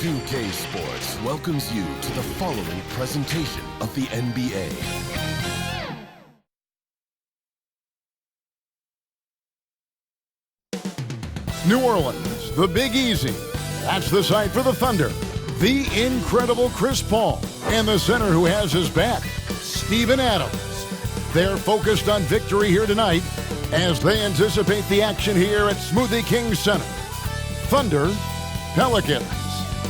2K Sports welcomes you to the following presentation of the NBA. New Orleans, the Big Easy. That's the site for the Thunder. The incredible Chris Paul. And the center who has his back, Steven Adams. They're focused on victory here tonight as they anticipate the action here at Smoothie King Center. Thunder, Pelicans.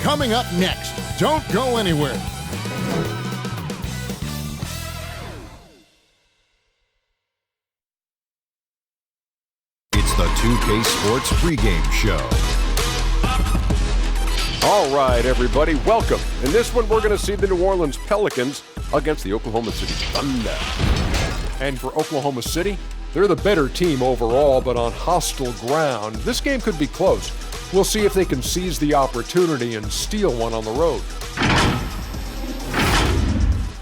Coming up next. Don't go anywhere. It's the 2K Sports pregame show. All right, everybody, welcome. In this one, we're going to see the New Orleans Pelicans against the Oklahoma City Thunder. And for Oklahoma City, they're the better team overall, but on hostile ground. This game could be close. We'll see if they can seize the opportunity and steal one on the road.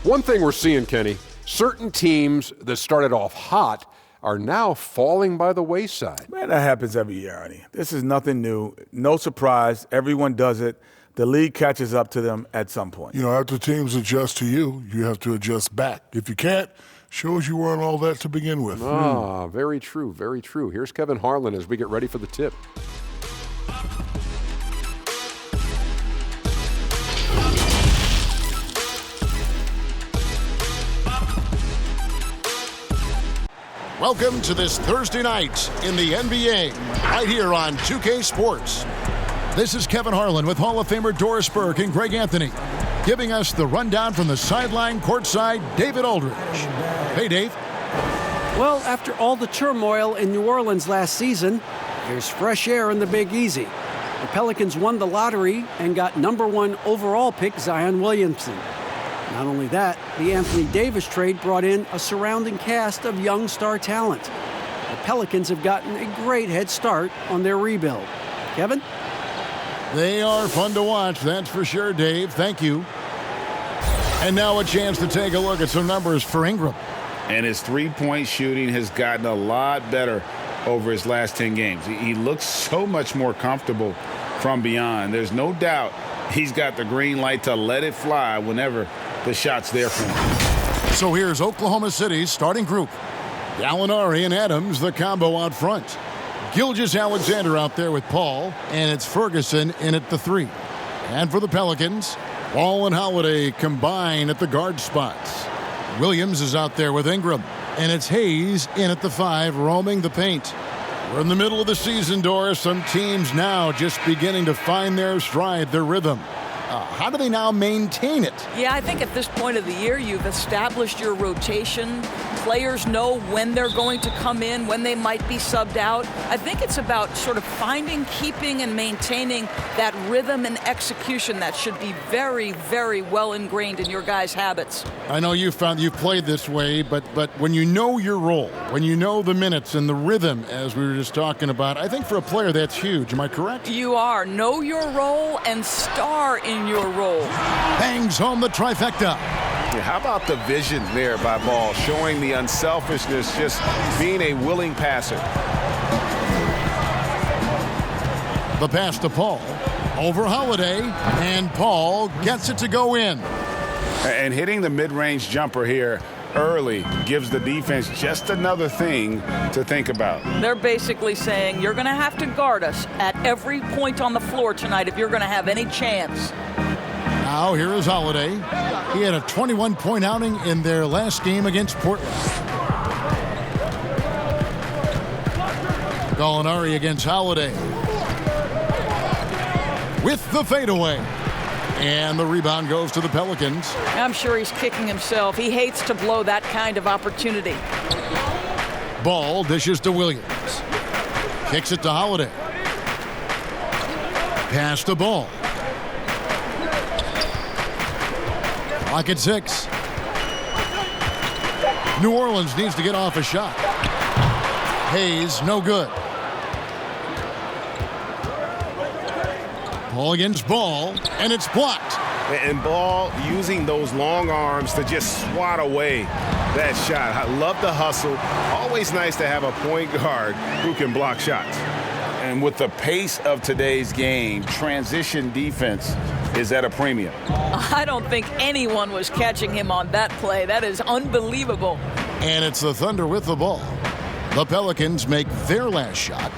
One thing we're seeing, Kenny, certain teams that started off hot are now falling by the wayside. Man, that happens every year, Arnie. This is nothing new. No surprise. Everyone does it. The league catches up to them at some point. You know, after teams adjust to you, you have to adjust back. If you can't, shows you weren't all that to begin with. Very true, very true. Here's Kevin Harlan as we get ready for the tip. Welcome to this Thursday night in the NBA, right here on 2K Sports. This is Kevin Harlan with Hall of Famer Doris Burke and Greg Anthony, giving us the rundown from the sideline courtside, David Aldridge. Hey, Dave. Well, after all the turmoil in New Orleans last season, there's fresh air in the Big Easy. The Pelicans won the lottery and got #1 overall pick Zion Williamson. Not only that, the Anthony Davis trade brought in a surrounding cast of young star talent. The Pelicans have gotten a great head start on their rebuild. Kevin? They are fun to watch, that's for sure, Dave. Thank you. And now a chance to take a look at some numbers for Ingram. And his three-point shooting has gotten a lot better over his last 10 games. He looks so much more comfortable from beyond. There's no doubt he's got the green light to let it fly whenever the shot's there for him. So here's Oklahoma City's starting group. Gallinari and Adams, the combo out front. Gilgeous-Alexander out there with Paul, and it's Ferguson in at the 3. And for the Pelicans, Ball and Holiday combine at the guard spots. Williams is out there with Ingram, and it's Hayes in at the 5, roaming the paint. We're in the middle of the season, Doris. Some teams now just beginning to find their stride, their rhythm. How do they now maintain it? Yeah, I think at this point of the year, you've established your rotation. Players know when they're going to come in, when they might be subbed out. I think it's about sort of finding, keeping, and maintaining that rhythm and execution that should be very, very well ingrained in your guys' habits. I know you've played this way, but when you know your role, when you know the minutes and the rhythm, as we were just talking about, I think for a player that's huge. Am I correct? You are. Know your role and star in your role. Bangs home the trifecta. Yeah, how about the vision there by Ball, showing the unselfishness, just being a willing passer. The pass to Paul. Over Holiday, and Paul gets it to go in. And hitting the mid-range jumper here early gives the defense just another thing to think about. They're basically saying you're going to have to guard us at every point on the floor tonight if you're going to have any chance. Now here is Holiday. He had a 21-point outing in their last game against Portland. Gallinari against Holiday. With the fadeaway. And the rebound goes to the Pelicans. I'm sure he's kicking himself. He hates to blow that kind of opportunity. Ball dishes to Williams. Kicks it to Holiday. Pass to Ball. Clock at 6. New Orleans needs to get off a shot. Hayes, no good. Ball against Ball, and it's blocked. And Ball using those long arms to just swat away that shot. I love the hustle. Always nice to have a point guard who can block shots. And with the pace of today's game, transition defense is at a premium. I don't think anyone was catching him on that play. That is unbelievable. And it's the Thunder with the ball. The Pelicans make their last shot.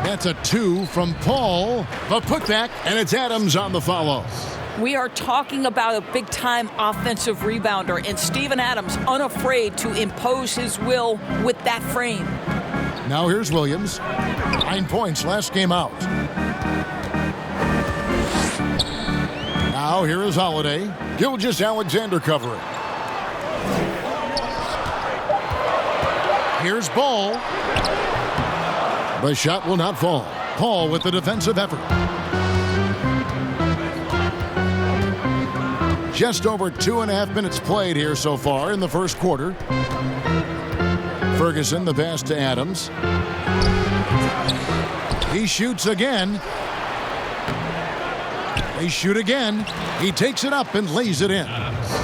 That's a 2 from Paul. The putback, and it's Adams on the follow. We are talking about a big-time offensive rebounder, and Steven Adams unafraid to impose his will with that frame. Now here's Williams. 9 points last game out. Now here is Holiday. Gilgeous-Alexander covering. Here's Ball. The shot will not fall. Paul with the defensive effort. Just over 2.5 minutes played here so far in the first quarter. Ferguson, the pass to Adams. He shoots again. They shoot again. He takes it up and lays it in.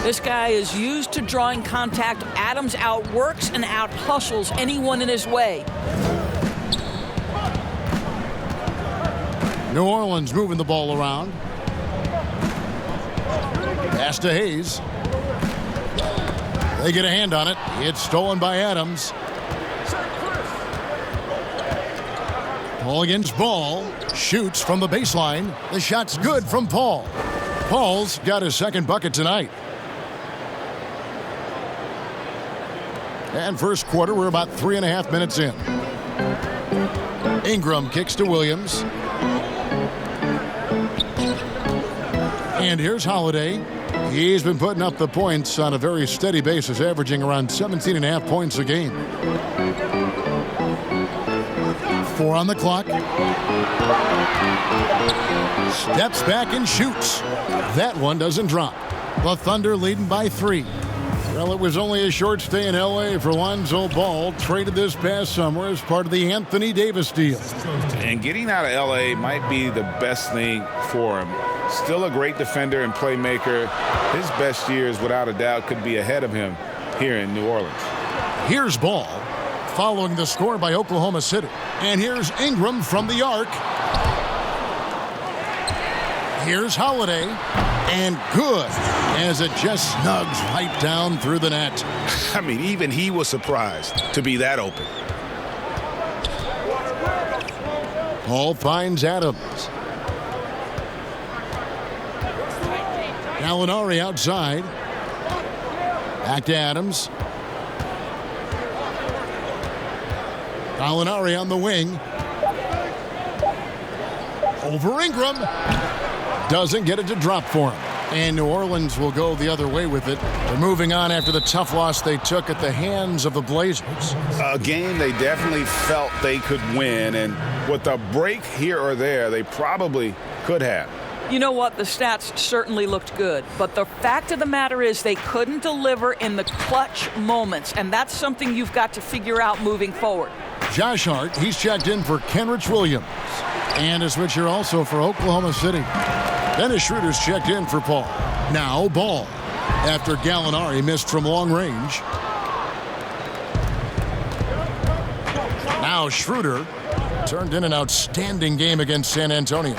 This guy is used to drawing contact. Adams outworks and out-hustles anyone in his way. New Orleans moving the ball around. Pass to Hayes. They get a hand on it. It's stolen by Adams. Paul against Ball. Shoots from the baseline. The shot's good from Paul. Paul's got his second bucket tonight. And first quarter, we're about 3.5 minutes in. Ingram kicks to Williams. And here's Holiday. He's been putting up the points on a very steady basis, averaging around 17.5 points a game. 4 on the clock. Steps back and shoots. That one doesn't drop. The Thunder leading by 3. Well, it was only a short stay in L.A. for Lonzo Ball, traded this past summer as part of the Anthony Davis deal. And getting out of L.A. might be the best thing for him. Still a great defender and playmaker. His best years, without a doubt, could be ahead of him here in New Orleans. Here's Ball, following the score by Oklahoma City. And here's Ingram from the arc. Here's Holiday. And good, as it just snugs right down through the net. I mean, even he was surprised to be that open. Paul finds Adams. Gallinari outside. Back to Adams. Gallinari on the wing. Over Ingram. Doesn't get it to drop for him. And New Orleans will go the other way with it. They're moving on after the tough loss they took at the hands of the Blazers. A game they definitely felt they could win, and with a break here or there, they probably could have. You know what? The stats certainly looked good, but the fact of the matter is they couldn't deliver in the clutch moments, and that's something you've got to figure out moving forward. Josh Hart, he's checked in for Kenrich Williams. And a switcher also for Oklahoma City. Dennis Schroeder's checked in for Paul. Now Ball, after Gallinari missed from long range. Now Schroeder turned in an outstanding game against San Antonio.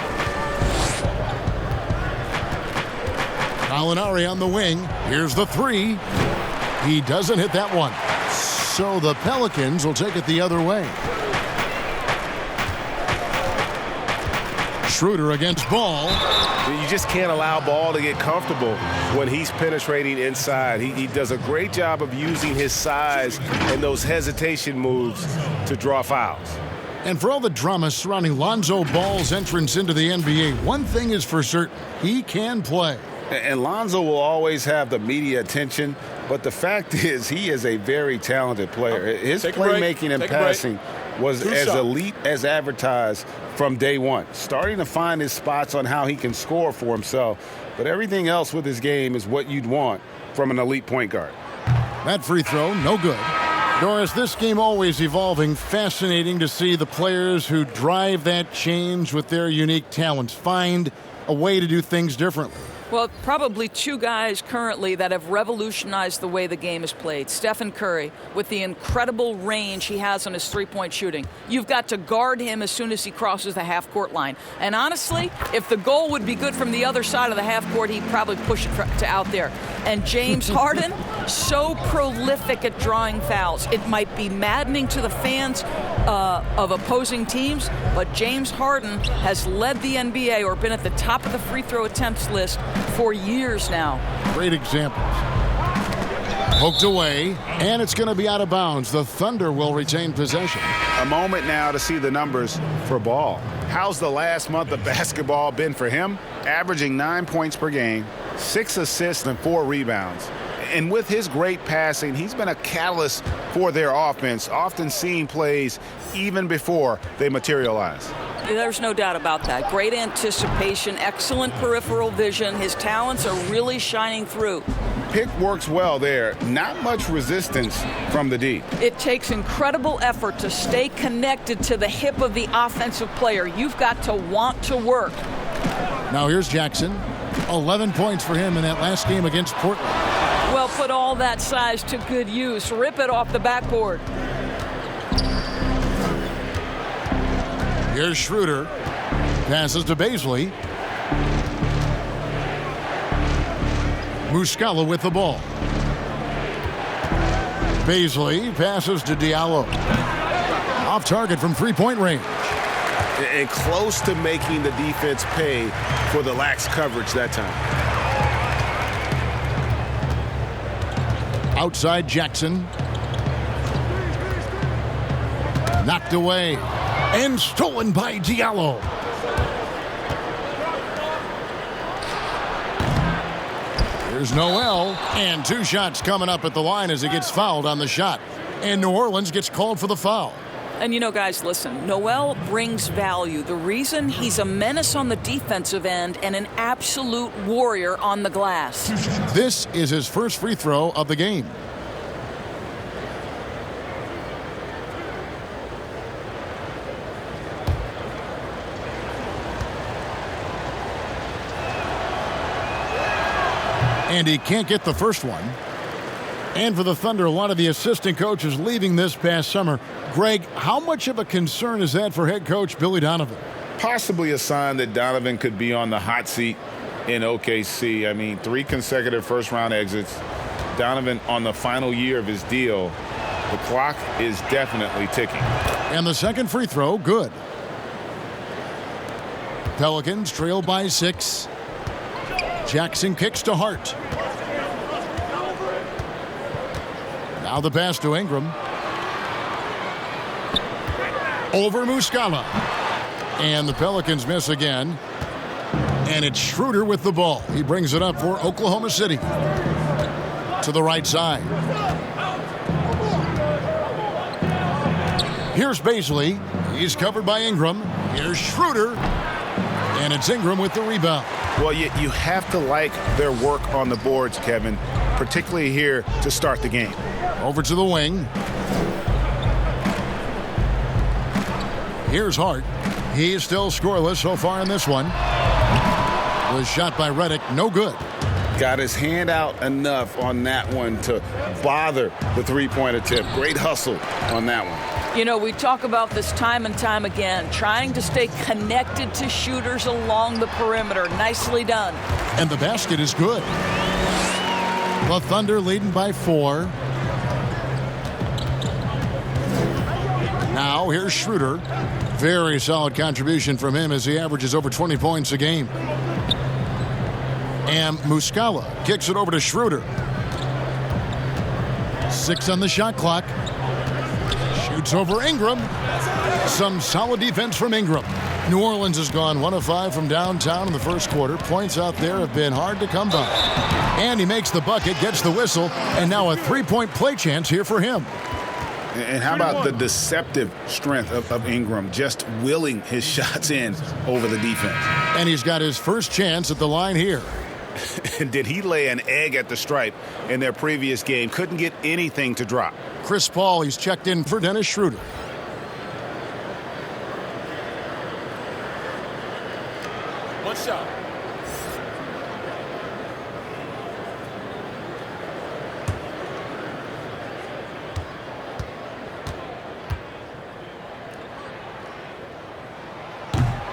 Gallinari on the wing. Here's the 3. He doesn't hit that one. So the Pelicans will take it the other way. Schroeder against Ball. You just can't allow Ball to get comfortable when he's penetrating inside. He does a great job of using his size and those hesitation moves to draw fouls. And for all the drama surrounding Lonzo Ball's entrance into the NBA, one thing is for certain, he can play. And Lonzo will always have the media attention, but the fact is he is a very talented player. His playmaking and passing was as elite as advertised from day one. Starting to find his spots on how he can score for himself, but everything else with his game is what you'd want from an elite point guard. That free throw, no good. Doris, this game always evolving. Fascinating to see the players who drive that change with their unique talents find a way to do things differently. Well, probably two guys currently that have revolutionized the way the game is played. Stephen Curry, with the incredible range he has on his three-point shooting. You've got to guard him as soon as he crosses the half-court line. And honestly, if the goal would be good from the other side of the half-court, he'd probably push it to out there. And James Harden, so prolific at drawing fouls. It might be maddening to the fans of opposing teams, but James Harden has led the NBA or been at the top of the free throw attempts list for years now. Great examples. Poked away, and it's going to be out of bounds. The Thunder will retain possession. A moment now to see the numbers for Ball. How's the last month of basketball been for him? Averaging 9 points per game, 6 assists and 4 rebounds. And with his great passing, he's been a catalyst for their offense, often seeing plays even before they materialize. There's no doubt about that. Great anticipation, excellent peripheral vision. His talents are really shining through. Pick works well there. Not much resistance from the D. It takes incredible effort to stay connected to the hip of the offensive player. You've got to want to work. Now here's Jackson. 11 points for him in that last game against Portland. Well, put all that size to good use. Rip it off the backboard. Here's Schroeder. Passes to Baisley. Muscala with the ball. Baisley passes to Diallo. Off target from three-point range. And close to making the defense pay for the lax coverage that time. Outside Jackson. Knocked away. And stolen by Diallo. Here's Noel. And 2 shots coming up at the line as he gets fouled on the shot. And New Orleans gets called for the foul. And you know, guys, listen, Noel brings value. The reason he's a menace on the defensive end and an absolute warrior on the glass. This is his first free throw of the game. And he can't get the first one. And for the Thunder, a lot of the assistant coaches leaving this past summer. Greg, how much of a concern is that for head coach Billy Donovan? Possibly a sign that Donovan could be on the hot seat in OKC. I mean, 3 consecutive first-round exits. Donovan on the final year of his deal. The clock is definitely ticking. And the second free throw, good. Pelicans trail by 6. Jackson kicks to Hart. Now the pass to Ingram. Over Muscala. And the Pelicans miss again. And it's Schroeder with the ball. He brings it up for Oklahoma City. To the right side. Here's Baisley. He's covered by Ingram. Here's Schroeder. And it's Ingram with the rebound. Well, you have to like their work on the boards, Kevin, particularly here to start the game. Over to the wing. Here's Hart. He's still scoreless so far in this one. Was shot by Redick, no good. Got his hand out enough on that one to bother the three-point attempt. Great hustle on that one. You know, we talk about this time and time again, trying to stay connected to shooters along the perimeter. Nicely done. And the basket is good. The Thunder leading by 4. Now here's Schroeder. Very solid contribution from him as he averages over 20 points a game. And Muscala kicks it over to Schroeder. 6 on the shot clock. Shoots over Ingram. Some solid defense from Ingram. New Orleans has gone 1 of 5 from downtown in the first quarter. Points out there have been hard to come by. And he makes the bucket, gets the whistle, and now a 3-point play chance here for him. And how about the deceptive strength of Ingram, just willing his shots in over the defense. And he's got his first chance at the line here. Did he lay an egg at the stripe in their previous game? Couldn't get anything to drop. Chris Paul, he's checked in for Dennis Schroeder. What's up?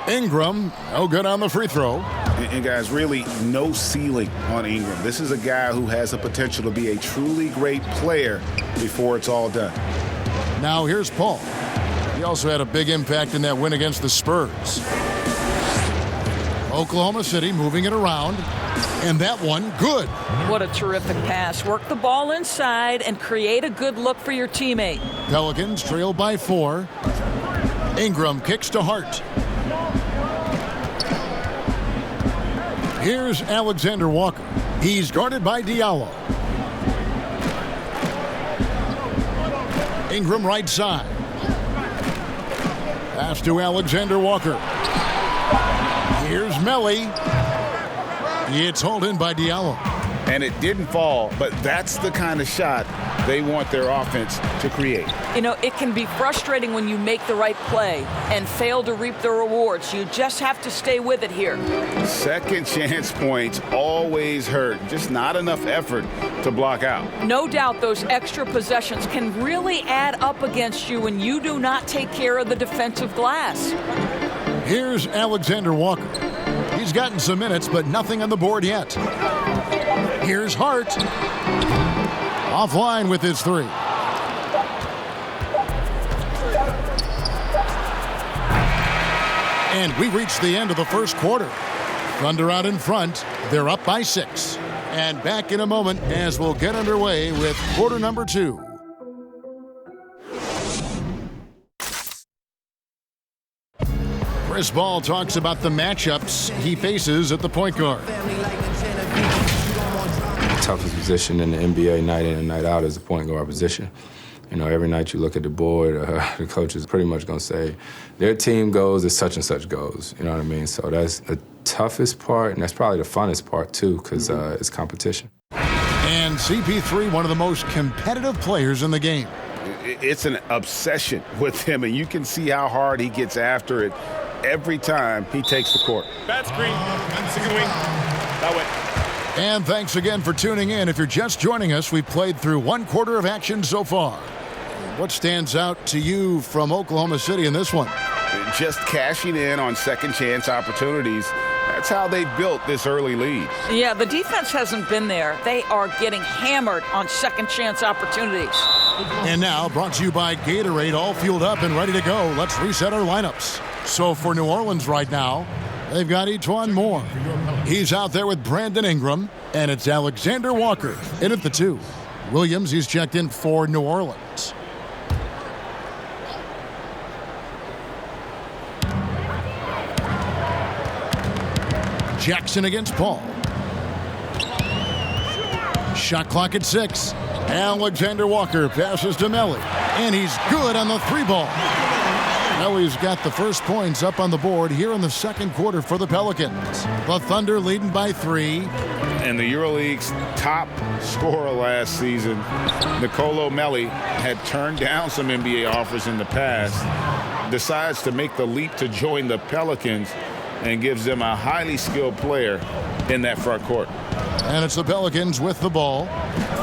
Ingram, no good on the free throw. And guys, really no ceiling on Ingram. This is a guy who has the potential to be a truly great player before it's all done. Now here's Paul. He also had a big impact in that win against the Spurs. Oklahoma City moving it around. And that one, good. What a terrific pass. Work the ball inside and create a good look for your teammate. Pelicans trail by 4. Ingram kicks to Hart. Here's Alexander Walker. He's guarded by Diallo. Ingram right side. Pass to Alexander Walker. Here's Melly. It's hauled in by Diallo. And it didn't fall, but that's the kind of shot they want their offense to create. You know, it can be frustrating when you make the right play and fail to reap the rewards. You just have to stay with it here. Second chance points always hurt. Just not enough effort to block out. No doubt those extra possessions can really add up against you when you do not take care of the defensive glass. Here's Alexander Walker. He's gotten some minutes, but nothing on the board yet. Here's Hart. Offline with his 3. And we reached the end of the first quarter. Thunder out in front. They're up by 6. And back in a moment as we'll get underway with quarter number 2. Chris Ball talks about the matchups he faces at the point guard. The toughest position in the NBA night in and night out is the point guard position. You know, every night you look at the board, the coach is pretty much going to say, their team goes as such and such goes. You know what I mean? So that's the toughest part, and that's probably the funnest part, too, because it's competition. And CP3, one of the most competitive players in the game. It's an obsession with him, and you can see how hard he gets after it every time he takes the court. Bad screen. Second wing. That way. And thanks again for tuning in. If you're just joining us, we've played through one quarter of action so far. What stands out to you from Oklahoma City in this one? Just cashing in on second chance opportunities. That's how they built this early lead. Yeah, the defense hasn't been there. They are getting hammered on second chance opportunities. And now, brought to you by Gatorade, all fueled up and ready to go. Let's reset our lineups. So for New Orleans right now, they've got E'Twaun Moore. He's out there with Brandon Ingram, and it's Alexander Walker in at the 2. Williams, he's checked in for New Orleans. Jackson against Paul. Shot clock at 6. Alexander Walker passes to Melly, and he's good on the 3-ball. Melly's got the first points up on the board here in the second quarter for the Pelicans. The Thunder leading by 3. And the EuroLeague's top scorer last season, Nicolo Melli, had turned down some NBA offers in the past, decides to make the leap to join the Pelicans, and gives them a highly skilled player in that front court. And it's the Pelicans with the ball,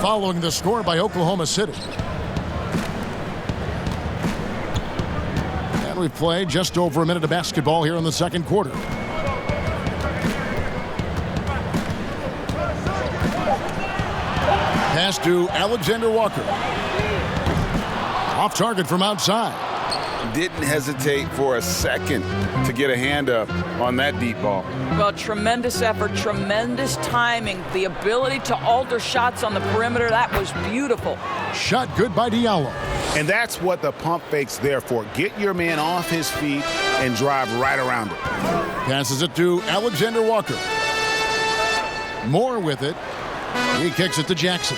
following the score by Oklahoma City. And we've played just over a minute of basketball here in the second quarter. Pass to Alexander Walker. Off target from outside. Didn't hesitate for a second to get a hand up on that deep ball. Well, tremendous effort, tremendous timing, the ability to alter shots on the perimeter. That was beautiful. Shot good by Diallo. And that's what the pump fake's there for. Get your man off his feet and drive right around it. Passes it to Alexander Walker. Moore with it. He kicks it to Jackson.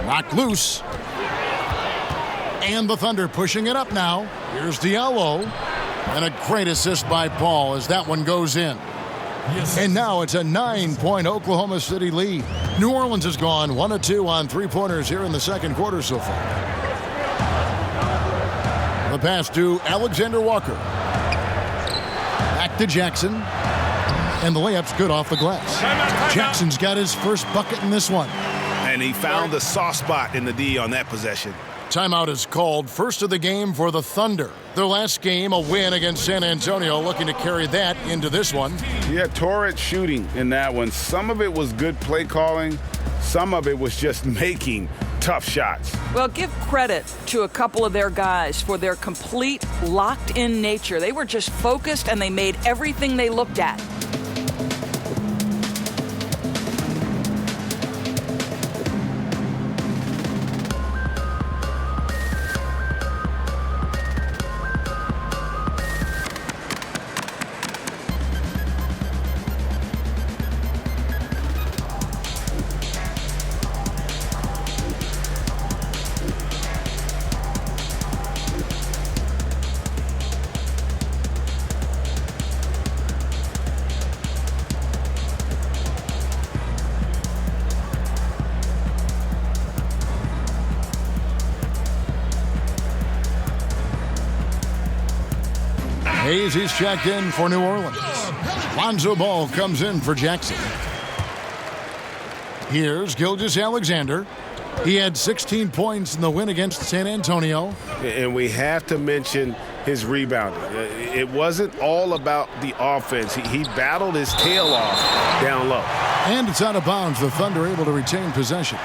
Knocked loose. And the Thunder pushing it up now. Here's Diallo. And a great assist by Paul as that one goes in. Yes. And now it's a 9-point Oklahoma City lead. New Orleans has gone 1 of 2 on 3-pointers here in the second quarter so far. The pass to Alexander Walker. Back to Jackson. And the layup's good off the glass. Jackson's got his first bucket in this one. And he found the soft spot in the D on that possession. Timeout is called. First of the game for the Thunder. Their last game, a win against San Antonio, looking to carry that into this one. Yeah, torrid shooting in that one. Some of it was good play calling. Some of it was just making tough shots. Well, give credit to a couple of their guys for their complete locked-in nature. They were just focused, and they made everything they looked at. Hayes, he's checked in for New Orleans. Lonzo Ball comes in for Jackson. Here's Gilgeous-Alexander. He had 16 points in the win against San Antonio. And we have to mention his rebounding. It wasn't all about the offense. He battled his tail off down low. And it's out of bounds. The Thunder able to retain possession.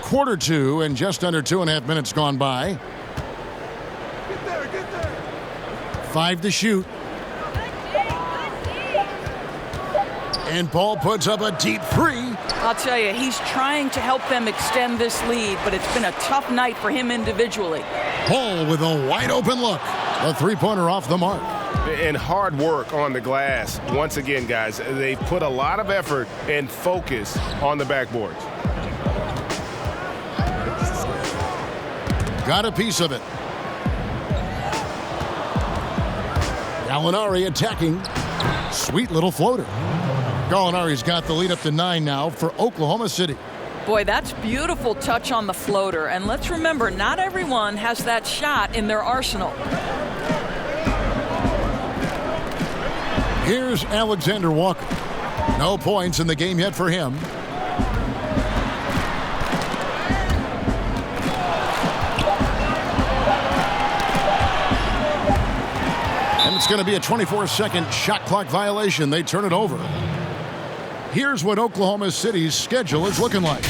Quarter two and just under 2.5 minutes gone by. Get there. 5 to shoot. And Paul puts up a deep three. I'll tell you, he's trying to help them extend this lead, but it's been a tough night for him individually. Paul with a wide open look. A three-pointer off the mark. And hard work on the glass. Once again, guys, they put a lot of effort and focus on the backboards. Got a piece of it. Gallinari attacking. Sweet little floater. Gallinari's got the lead up to 9 now for Oklahoma City. Boy, that's beautiful touch on the floater. And let's remember, not everyone has that shot in their arsenal. Here's Alexander Walker. No points in the game yet for him. And it's going to be a 24-second shot clock violation. They turn it over. Here's what Oklahoma City's schedule is looking like.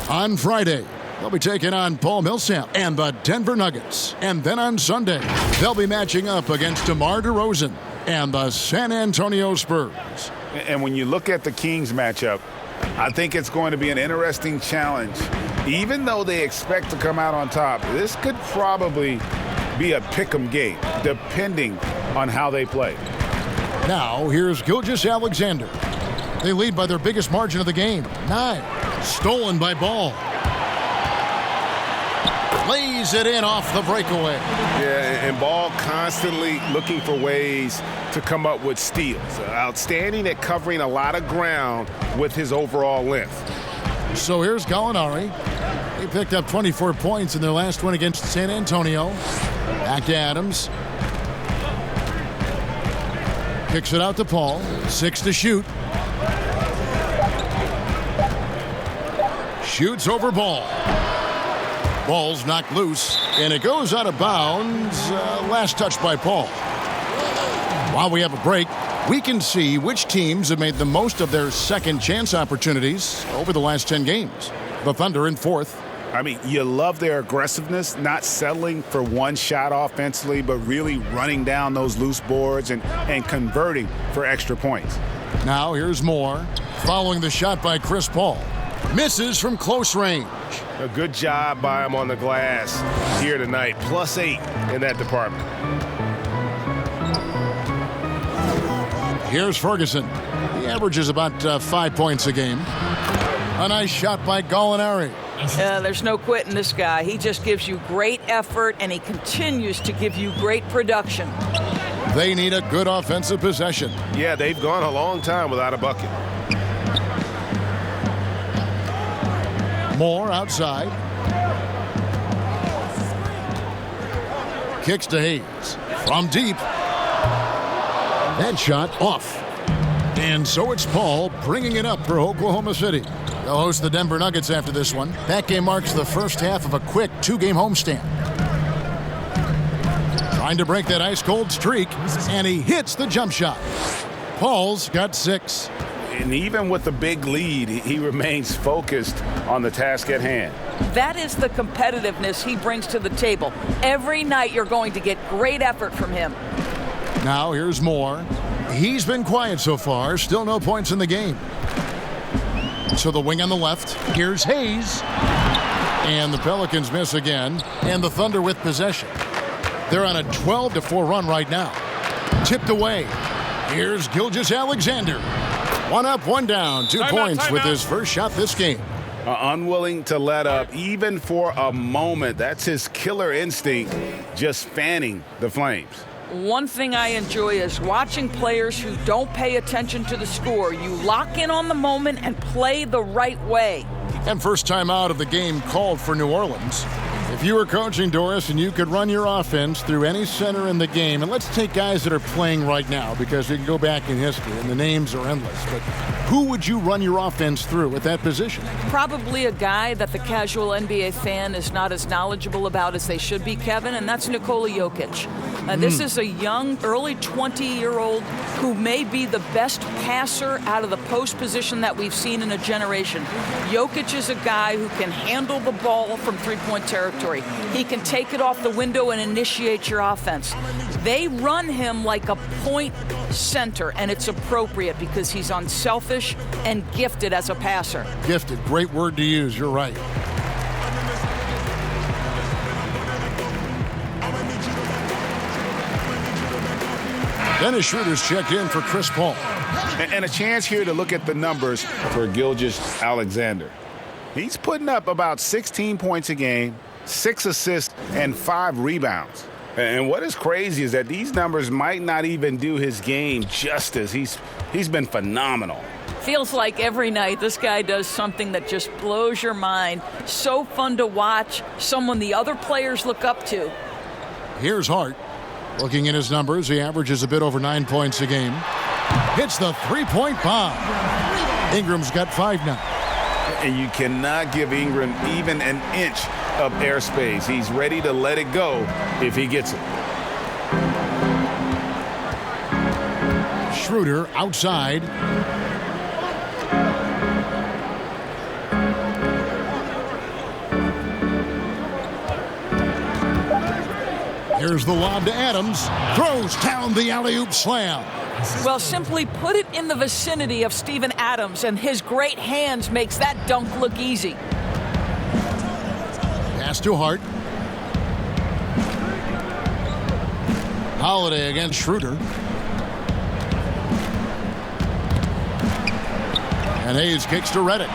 On Friday, they'll be taking on Paul Millsap and the Denver Nuggets. And then on Sunday, they'll be matching up against DeMar DeRozan and the San Antonio Spurs. And when you look at the Kings matchup, I think it's going to be an interesting challenge. Even though they expect to come out on top, this could probably be a pick'em game, depending on how they play. Now, here's Gilgeous-Alexander. They lead by their biggest margin of the game, 9. Stolen by Ball. Lays it in off the breakaway. Yeah, and Ball constantly looking for ways to come up with steals. Outstanding at covering a lot of ground with his overall length. So here's Gallinari. They picked up 24 points in their last one against San Antonio. Back to Adams. Kicks it out to Paul. 6 to shoot. Shoots over Ball. Ball's knocked loose, and it goes out of bounds. Last touch by Paul. While we have a break, we can see which teams have made the most of their second chance opportunities over the last 10 games. The Thunder in 4th. I mean, you love their aggressiveness, not settling for one shot offensively, but really running down those loose boards and converting for extra points. Now here's Moore, following the shot by Chris Paul. Misses from close range. A good job by him on the glass here tonight. +8 in that department. Here's Ferguson. He averages about 5 points a game. A nice shot by Gallinari. There's no quitting this guy. He just gives you great effort, and he continues to give you great production. They need a good offensive possession. Yeah, they've gone a long time without a bucket. Moore outside. Kicks to Hayes. From deep. That shot off. And so it's Paul bringing it up for Oklahoma City. They'll host the Denver Nuggets after this one. That game marks the first half of a quick 2-game homestand. Trying to break that ice-cold streak, and he hits the jump shot. Paul's got 6. And even with the big lead, he remains focused on the task at hand. That is the competitiveness he brings to the table. Every night you're going to get great effort from him. Now here's Moore. He's been quiet so far. Still no points in the game. So the wing on the left. Here's Hayes. And the Pelicans miss again. And the Thunder with possession. They're on a 12-4 run right now. Tipped away. Here's Gilgeous-Alexander. 1 up, 1 down. 2 points with his first shot this game. Unwilling to let up even for a moment. That's his killer instinct, just fanning the flames. One thing I enjoy is watching players who don't pay attention to the score. You lock in on the moment and play the right way. And first time out of the game called for New Orleans. If you were coaching, Doris, and you could run your offense through any center in the game, and let's take guys that are playing right now because we can go back in history and the names are endless, but who would you run your offense through at that position? Probably a guy that the casual NBA fan is not as knowledgeable about as they should be, Kevin, and that's Nikola Jokic. This is a young, early 20-year-old who may be the best passer out of the post position that we've seen in a generation. Jokic is a guy who can handle the ball from three-point territory. He can take it off the window and initiate your offense. They run him like a point center, and it's appropriate because he's unselfish and gifted as a passer. Gifted, great word to use, you're right. Dennis Schroeder's checked in for Chris Paul. And a chance here to look at the numbers for Gilgeous-Alexander. He's putting up about 16 points a game, 6 assists, and 5 rebounds. And what is crazy is that these numbers might not even do his game justice. He's been phenomenal. Feels like every night this guy does something that just blows your mind. So fun to watch, someone the other players look up to. Here's Hart. Looking at his numbers, he averages a bit over 9 points a game. Hits the three-point bomb. Ingram's got 5 now. And you cannot give Ingram even an inch of airspace. He's ready to let it go if he gets it. Schroeder outside. Here's the lob to Adams. Throws down the alley-oop slam. Well, simply put it in the vicinity of Steven Adams, and his great hands makes that dunk look easy. Pass to Hart. Holiday against Schroeder. And Hayes kicks to Redick.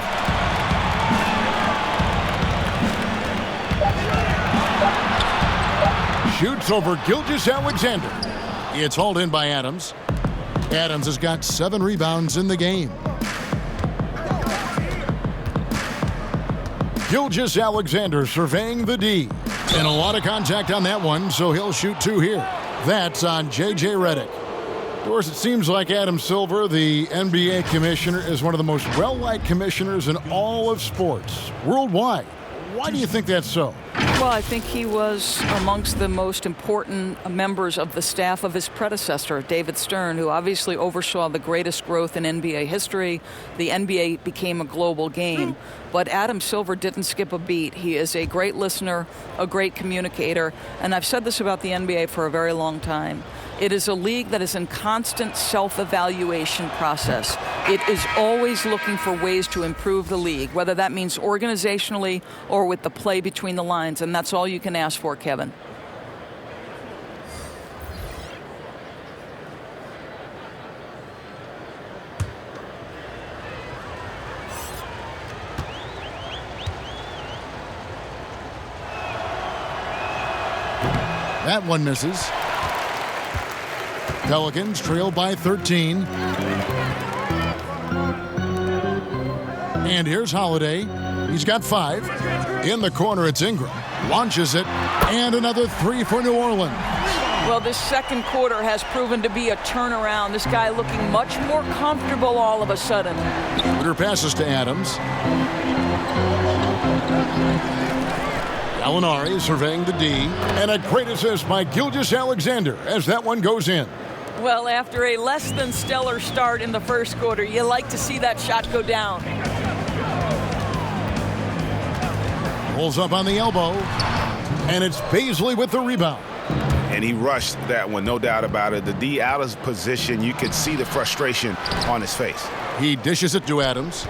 Shoots over Gilgeous-Alexander. It's hauled in by Adams. Adams has got 7 rebounds in the game. Gilgeous-Alexander surveying the D. And a lot of contact on that one, so he'll shoot 2 here. That's on J.J. Redick. Of course, it seems like Adam Silver, the NBA commissioner, is one of the most well-liked commissioners in all of sports, worldwide. Why do you think that's so? Well, I think he was amongst the most important members of the staff of his predecessor, David Stern, who obviously oversaw the greatest growth in NBA history. The NBA became a global game. But Adam Silver didn't skip a beat. He is a great listener, a great communicator, and I've said this about the NBA for a very long time. It is a league that is in constant self-evaluation process. It is always looking for ways to improve the league, whether that means organizationally or with the play between the lines, and that's all you can ask for, Kevin. That one misses. Pelicans trail by 13. And here's Holiday. He's got 5. In the corner, it's Ingram. launches it, and another three for New Orleans. Well, this second quarter has proven to be a turnaround. This guy looking much more comfortable all of a sudden. Schroeder passes to Adams. Gallinari surveying the D. And a great assist by Gilgeous-Alexander as that one goes in. Well, after a less than stellar start in the first quarter, you like to see that shot go down. Pulls up on the elbow. And it's Baisley with the rebound. And he rushed that one, no doubt about it. The D out of position, you could see the frustration on his face. He dishes it to Adams.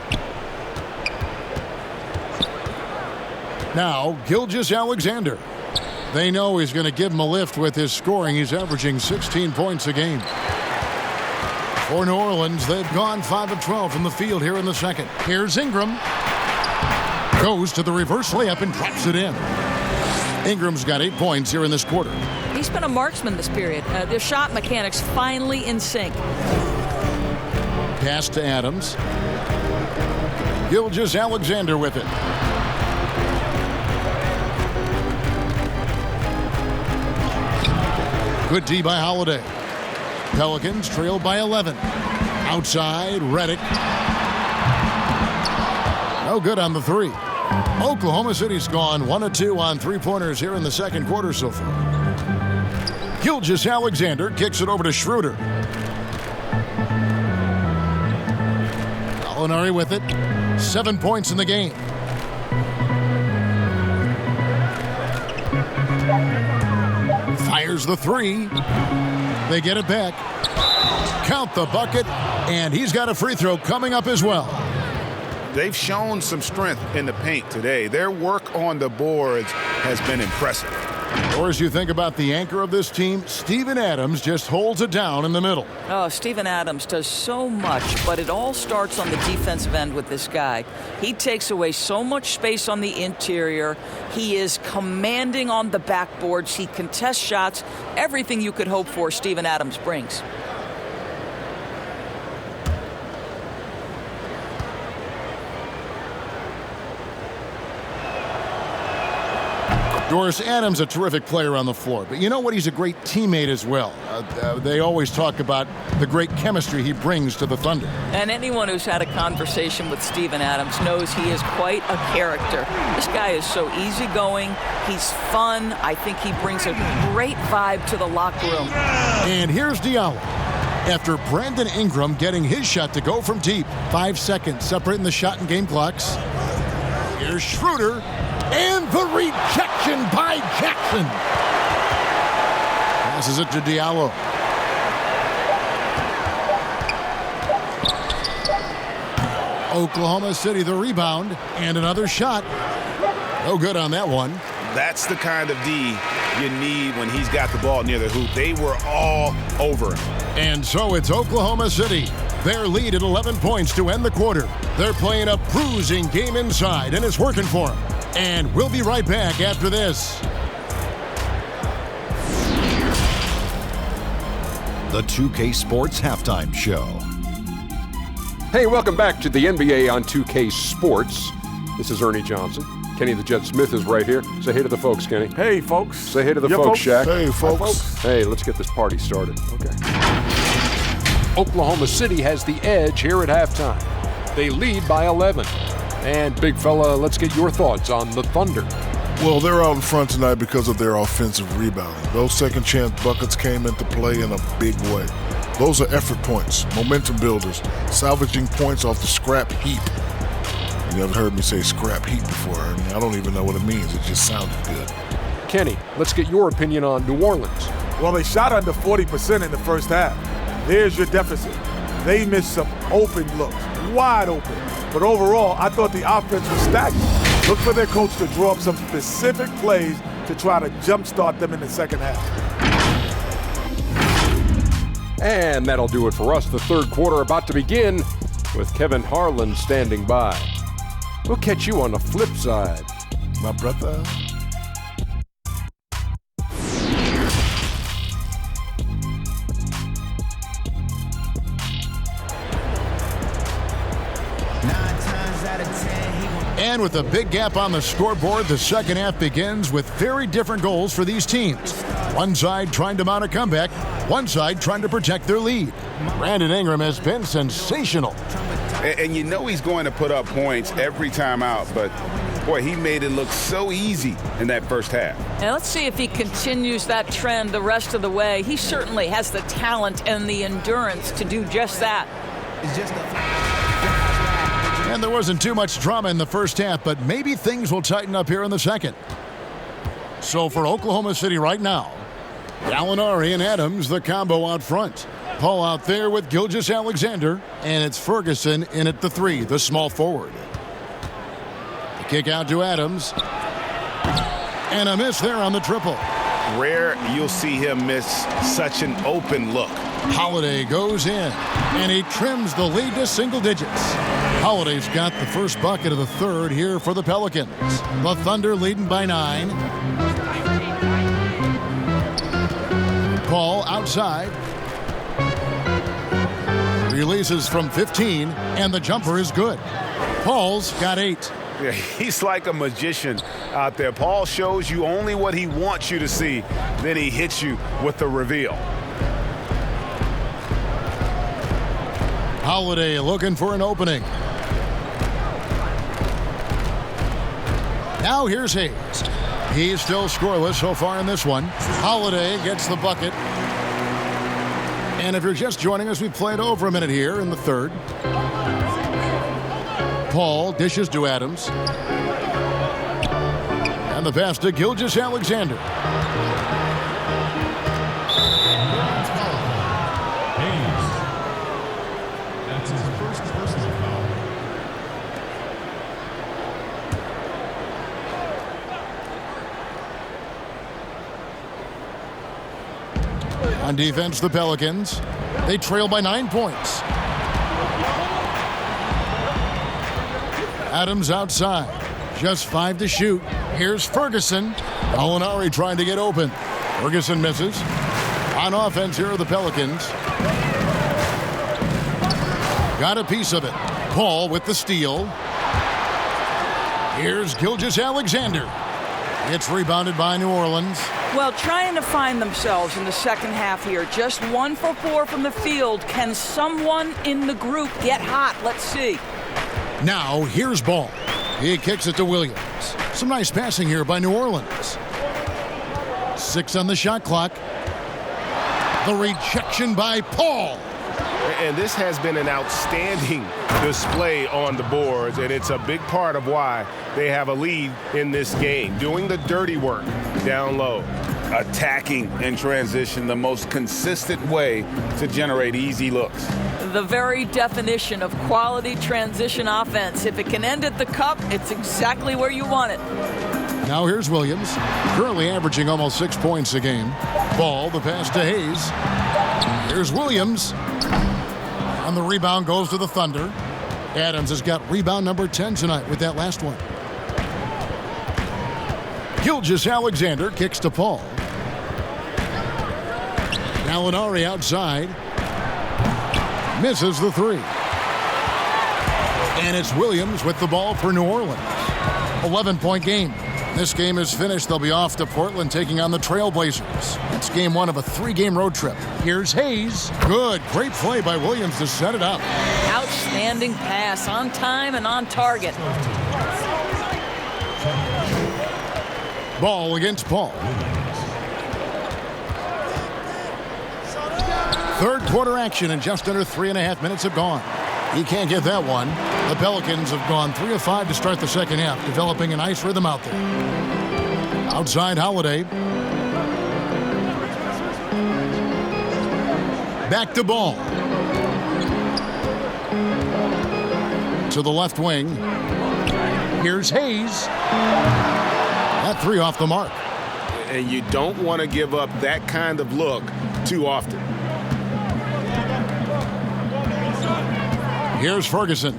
Now, Gilgeous-Alexander. They know he's going to give him a lift with his scoring. He's averaging 16 points a game. For New Orleans, they've gone 5 of 12 from the field here in the second. Here's Ingram. Goes to the reverse layup and drops it in. Ingram's got 8 points here in this quarter. He's been a marksman this period. Their shot mechanics finally in sync. Pass to Adams. Gilgeous-Alexander with it. Good D by Holiday. Pelicans trailed by 11. Outside, Redick. No good on the three. Oklahoma City's gone 1 of 2 on three-pointers here in the second quarter so far. Gilgeous-Alexander kicks it over to Schroeder. Gallinari with it. 7 points in the game. Fires the three. They get it back. Count the bucket, and he's got a free throw coming up as well. They've shown some strength in the paint today. Their work on the boards has been impressive. Or as you think about the anchor of this team, Steven Adams just holds it down in the middle. Oh, Steven Adams does so much, but it all starts on the defensive end with this guy. He takes away so much space on the interior. He is commanding on the backboards. He contests shots. Everything you could hope for, Steven Adams brings. Doris Adams, a terrific player on the floor. But you know what? He's a great teammate as well. They always talk about the great chemistry he brings to the Thunder. And anyone who's had a conversation with Steven Adams knows he is quite a character. This guy is so easygoing. He's fun. I think he brings a great vibe to the locker room. And here's Diallo. After Brandon Ingram getting his shot to go from deep. 5 seconds separating the shot and game clocks. Here's Schroeder. And the rejection by Jackson. Passes it to Diallo. Oklahoma City the rebound. And another shot. No good on that one. That's the kind of D you need when he's got the ball near the hoop. They were all over him. And so it's Oklahoma City. Their lead at 11 points to end the quarter. They're playing a bruising game inside, and it's working for them. And we'll be right back after this. The 2K Sports Halftime Show. Hey, welcome back to the NBA on 2K Sports. This is Ernie Johnson. Kenny the Jet Smith is right here. Say hey to the folks, Kenny. Hey, folks. Say hey to the folks, Shaq. Hey, folks. Hey, let's get this party started. Okay. Oklahoma City has the edge here at halftime. They lead by 11. And, big fella, let's get your thoughts on the Thunder. Well, they're out in front tonight because of their offensive rebounding. Those second chance buckets came into play in a big way. Those are effort points, momentum builders, salvaging points off the scrap heap. You never heard me say scrap heap before, Ernie. I don't even know what it means. It just sounded good. Kenny, let's get your opinion on New Orleans. Well, they shot under 40% in the first half. There's your deficit. They missed some open looks, wide open. But overall, I thought the offense was stagnant. Look for their coach to draw up some specific plays to try to jumpstart them in the second half. And that'll do it for us. The third quarter about to begin with Kevin Harlan standing by. We'll catch you on the flip side, My brother. And with a big gap on the scoreboard, the second half begins with very different goals for these teams. One side trying to mount a comeback, one side trying to protect their lead. Brandon Ingram has been sensational. And you know he's going to put up points every time out, but boy, he made it look so easy in that first half. And let's see if he continues that trend the rest of the way. He certainly has the talent and the endurance to do just that. And there wasn't too much drama in the first half, but maybe things will tighten up here in the second. So for Oklahoma City right now, Gallinari and Adams, the combo out front. Paul out there with Gilgeous-Alexander, and it's Ferguson in at the 3, the small forward. The kick out to Adams, and a miss there on the triple. Rare you'll see him miss such an open look. Holiday goes in, and he trims the lead to single digits. Holiday's got the first bucket of the third here for the Pelicans. The Thunder leading by 9. Paul outside. Releases from 15, and the jumper is good. Paul's got 8. Yeah, he's like a magician out there. Paul shows you only what he wants you to see, then he hits you with the reveal. Holiday looking for an opening. Now here's Hayes. He's still scoreless so far in this one. Holiday gets the bucket. And if you're just joining us, we played over a minute here in the third. Paul dishes to Adams. And the pass to Gilgeous-Alexander. That's his first personal foul. On defense, the Pelicans. They trail by 9 points. Adams outside. Just 5 to shoot. Here's Ferguson. Gallinari trying to get open. Ferguson misses. On offense, here are the Pelicans. Got a piece of it. Paul with the steal. Here's Gilgeous-Alexander. It's rebounded by New Orleans. Well, trying to find themselves in the second half here. Just 1 for 4 from the field. Can someone in the group get hot? Let's see. Now, here's Ball. He kicks it to Williams. Some nice passing here by New Orleans. 6 on the shot clock. The rejection by Paul. And this has been an outstanding display on the boards, and it's a big part of why they have a lead in this game. Doing the dirty work down low. Attacking in transition, the most consistent way to generate easy looks. The very definition of quality transition offense. If it can end at the cup, it's exactly where you want it. Now here's Williams, currently averaging almost 6 points a game. Ball, the pass to Hayes. Here's Williams. And the rebound goes to the Thunder. Adams has got rebound number 10 tonight with that last one. Gilgeous-Alexander kicks to Paul. Gallinari outside. Misses the 3. And it's Williams with the ball for New Orleans. 11-point game. This game is finished. They'll be off to Portland taking on the Trailblazers. It's game 1 of a 3-game road trip. Here's Hayes. Good. Great play by Williams to set it up. Outstanding pass on time and on target. Ball against Paul. Third quarter action and just under 3.5 minutes have gone. He can't get that one. The Pelicans have gone 3 of 5 to start the second half, developing a nice rhythm out there. Outside Holiday. Back to Ball. To the left wing. Here's Hayes. That 3 off the mark. And you don't want to give up that kind of look too often. Here's Ferguson.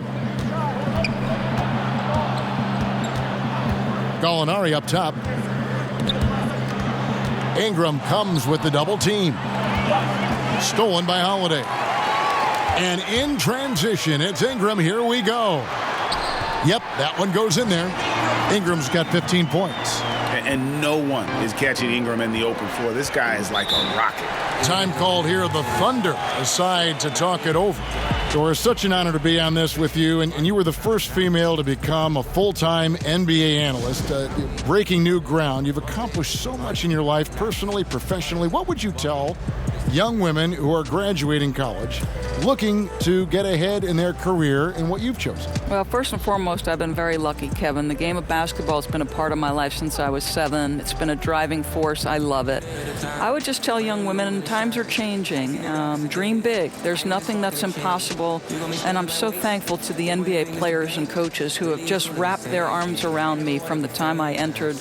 Gallinari up top. Ingram comes with the double team. Stolen by Holiday. And in transition, it's Ingram. Here we go. Yep, that one goes in there. Ingram's got 15 points. And no one is catching Ingram in the open floor. This guy is like a rocket. Time called here. The Thunder aside to talk it over. So it's such an honor to be on this with you. And you were the first female to become a full-time NBA analyst, breaking new ground. You've accomplished so much in your life, personally, professionally. What would you tell young women who are graduating college, looking to get ahead in their career in what you've chosen? Well, first and foremost, I've been very lucky, Kevin. The game of basketball has been a part of my life since I was 7. It's been a driving force. I love it. I would just tell young women, times are changing. Dream big. There's nothing that's impossible. And I'm so thankful to the NBA players and coaches who have just wrapped their arms around me from the time I entered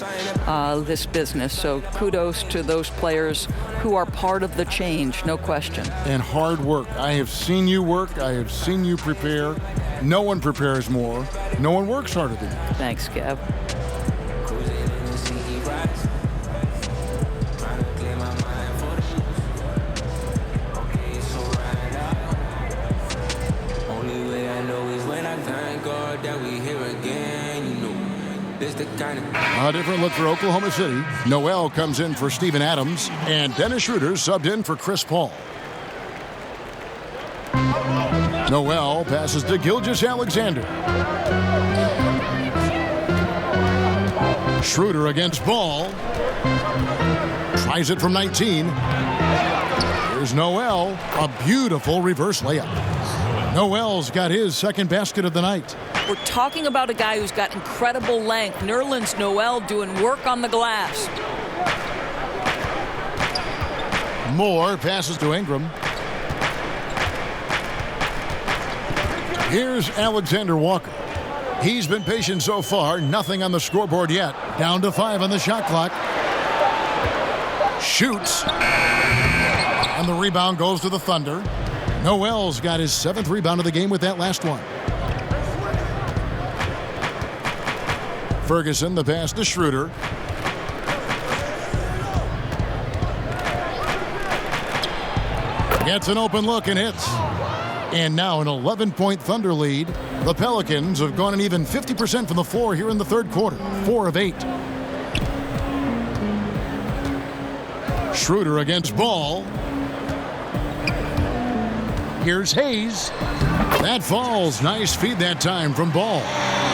this business. So kudos to those players who are part of the change, no question. And hard work. I have seen you work. I have seen you prepare. No one prepares more. No one works harder than you. Thanks, Kev. A different look for Oklahoma City. Noel comes in for Steven Adams, and Dennis Schroeder subbed in for Chris Paul. Noel passes to Gilgeous-Alexander. Schroeder against Ball. Tries it from 19. Here's Noel. A beautiful reverse layup. Noel's got his second basket of the night. We're talking about a guy who's got incredible length. Nerlens Noel doing work on the glass. Moore passes to Ingram. Here's Alexander Walker. He's been patient so far. Nothing on the scoreboard yet. Down to 5 on the shot clock. Shoots. And the rebound goes to the Thunder. Noel's got his 7th rebound of the game with that last one. Ferguson, the pass to Schroeder. Gets an open look and hits. And now an 11-point Thunder lead. The Pelicans have gone an even 50% from the floor here in the third quarter. 4 of 8. Schroeder against Ball. Here's Hayes. That falls. Nice feed that time from Ball.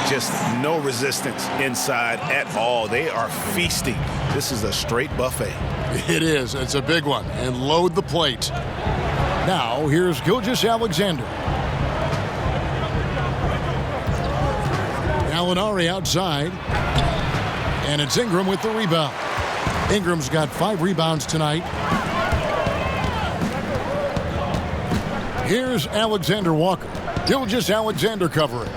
Just no resistance inside at all. They are feasting. This is a straight buffet. It is. It's a big one. And load the plate. Now, here's Gilgeous-Alexander. Gallinari outside. And it's Ingram with the rebound. Ingram's got 5 rebounds tonight. Here's Alexander Walker. Gilgeous-Alexander covering.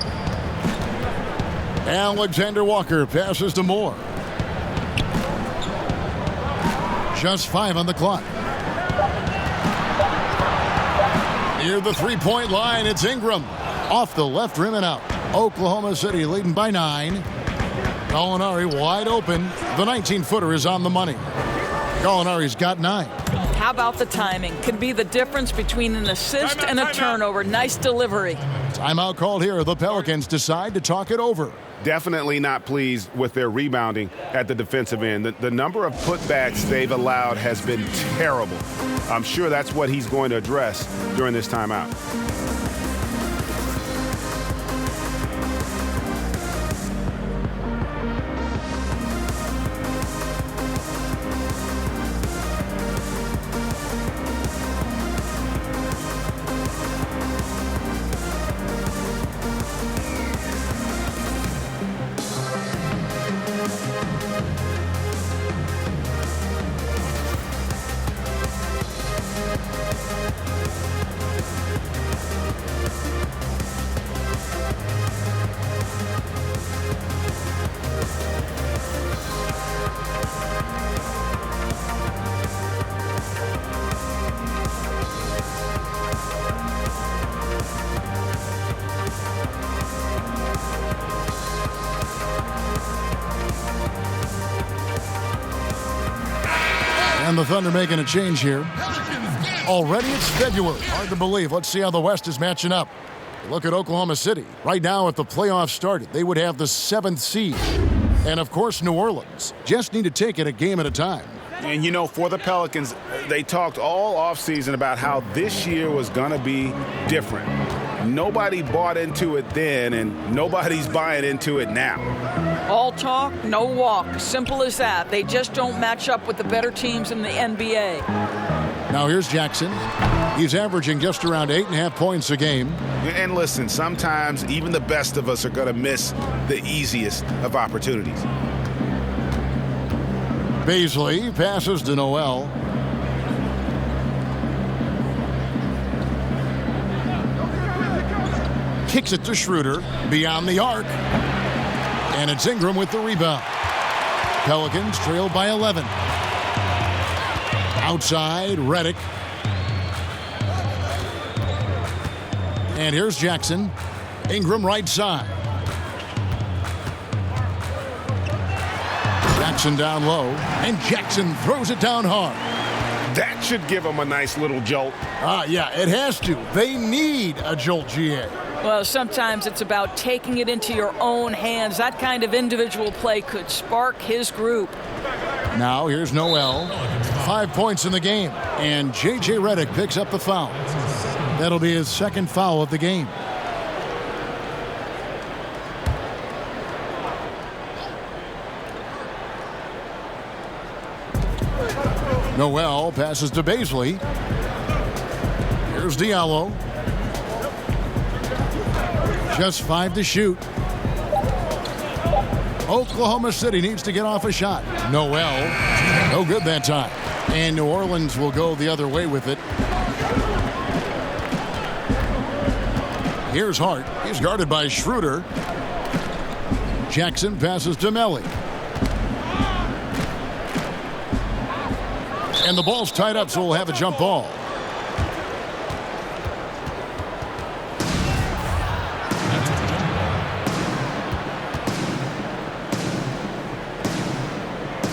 Alexander Walker passes to Moore. Just 5 on the clock. Near the three-point line, it's Ingram. Off the left rim and out. Oklahoma City leading by 9. Gallinari wide open. The 19-footer is on the money. Gallinari's got 9. How about the timing? Could be the difference between an assist and a turnover. Nice delivery. Timeout called here. The Pelicans decide to talk it over. Definitely not pleased with their rebounding at the defensive end. The number of putbacks they've allowed has been terrible. I'm sure that's what he's going to address during this timeout. And the Thunder making a change here. Already it's February. Hard to believe. Let's see how the West is matching up. Look at Oklahoma City. Right now, if the playoffs started, they would have the 7th seed. And, of course, New Orleans. Just need to take it a game at a time. And, you know, for the Pelicans, they talked all offseason about how this year was going to be different. Nobody bought into it then, and nobody's buying into it now. All talk, no walk. Simple as that. They just don't match up with the better teams in the NBA. Now here's Jackson. He's averaging just around 8.5 points a game. And listen, sometimes even the best of us are going to miss the easiest of opportunities. Beasley passes to Noel. Kicks it to Schroeder beyond the arc. And it's Ingram with the rebound. Pelicans trail by 11. Outside, Redick. And here's Jackson. Ingram right side. Jackson down low. And Jackson throws it down hard. That should give them a nice little jolt. Yeah, it has to. They need a jolt, GA. Well, sometimes it's about taking it into your own hands. That kind of individual play could spark his group. Now here's Noel. 5 points in the game. And J.J. Redick picks up the foul. That'll be his second foul of the game. Noel passes to Beasley. Here's Diallo. Just 5 to shoot. Oklahoma City needs to get off a shot. Noel, no good that time. And New Orleans will go the other way with it. Here's Hart. He's guarded by Schroeder. Jackson passes to Melly. And the ball's tied up, so we'll have a jump ball.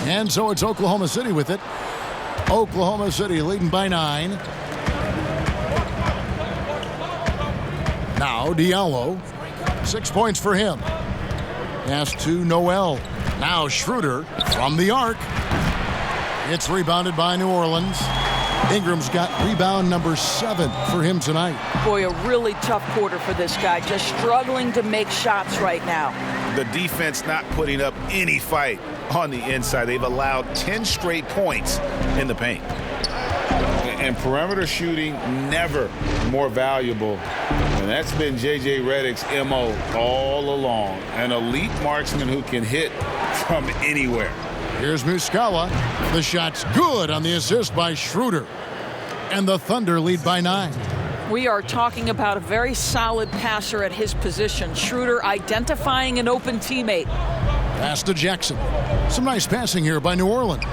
And so it's Oklahoma City with it. Oklahoma City leading by 9. Now Diallo. 6 points for him. Pass to Noel. Now Schroeder from the arc. It's rebounded by New Orleans. Ingram's got rebound number 7 for him tonight. Boy, a really tough quarter for this guy. Just struggling to make shots right now. The defense not putting up any fight on the inside. They've allowed 10 straight points in the paint. And perimeter shooting never more valuable. And that's been J.J. Redick's M.O. all along. An elite marksman who can hit from anywhere. Here's Muscala. The shot's good on the assist by Schroeder. And the Thunder lead by 9. We are talking about a very solid passer at his position. Schroeder identifying an open teammate. Pass to Jackson. Some nice passing here by New Orleans.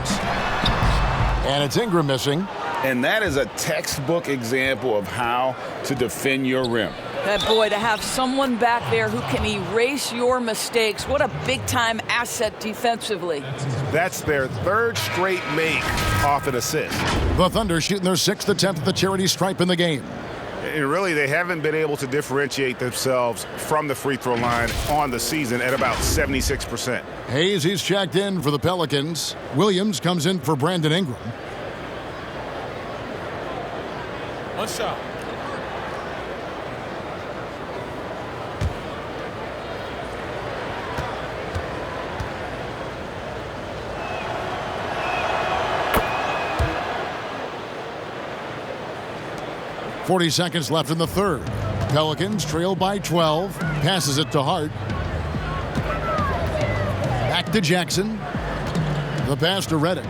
And it's Ingram missing. And that is a textbook example of how to defend your rim. That boy, to have someone back there who can erase your mistakes, what a big-time asset defensively. That's their 3rd straight make off an assist. The Thunder shooting their 6th attempt at the charity stripe in the game. And really, they haven't been able to differentiate themselves from the free throw line on the season at about 76%. Hayes, he's checked in for the Pelicans. Williams comes in for Brandon Ingram. One shot. .40 seconds left in the 3rd. Pelicans trail by 12. Passes it to Hart. Back to Jackson. The pass to Redick.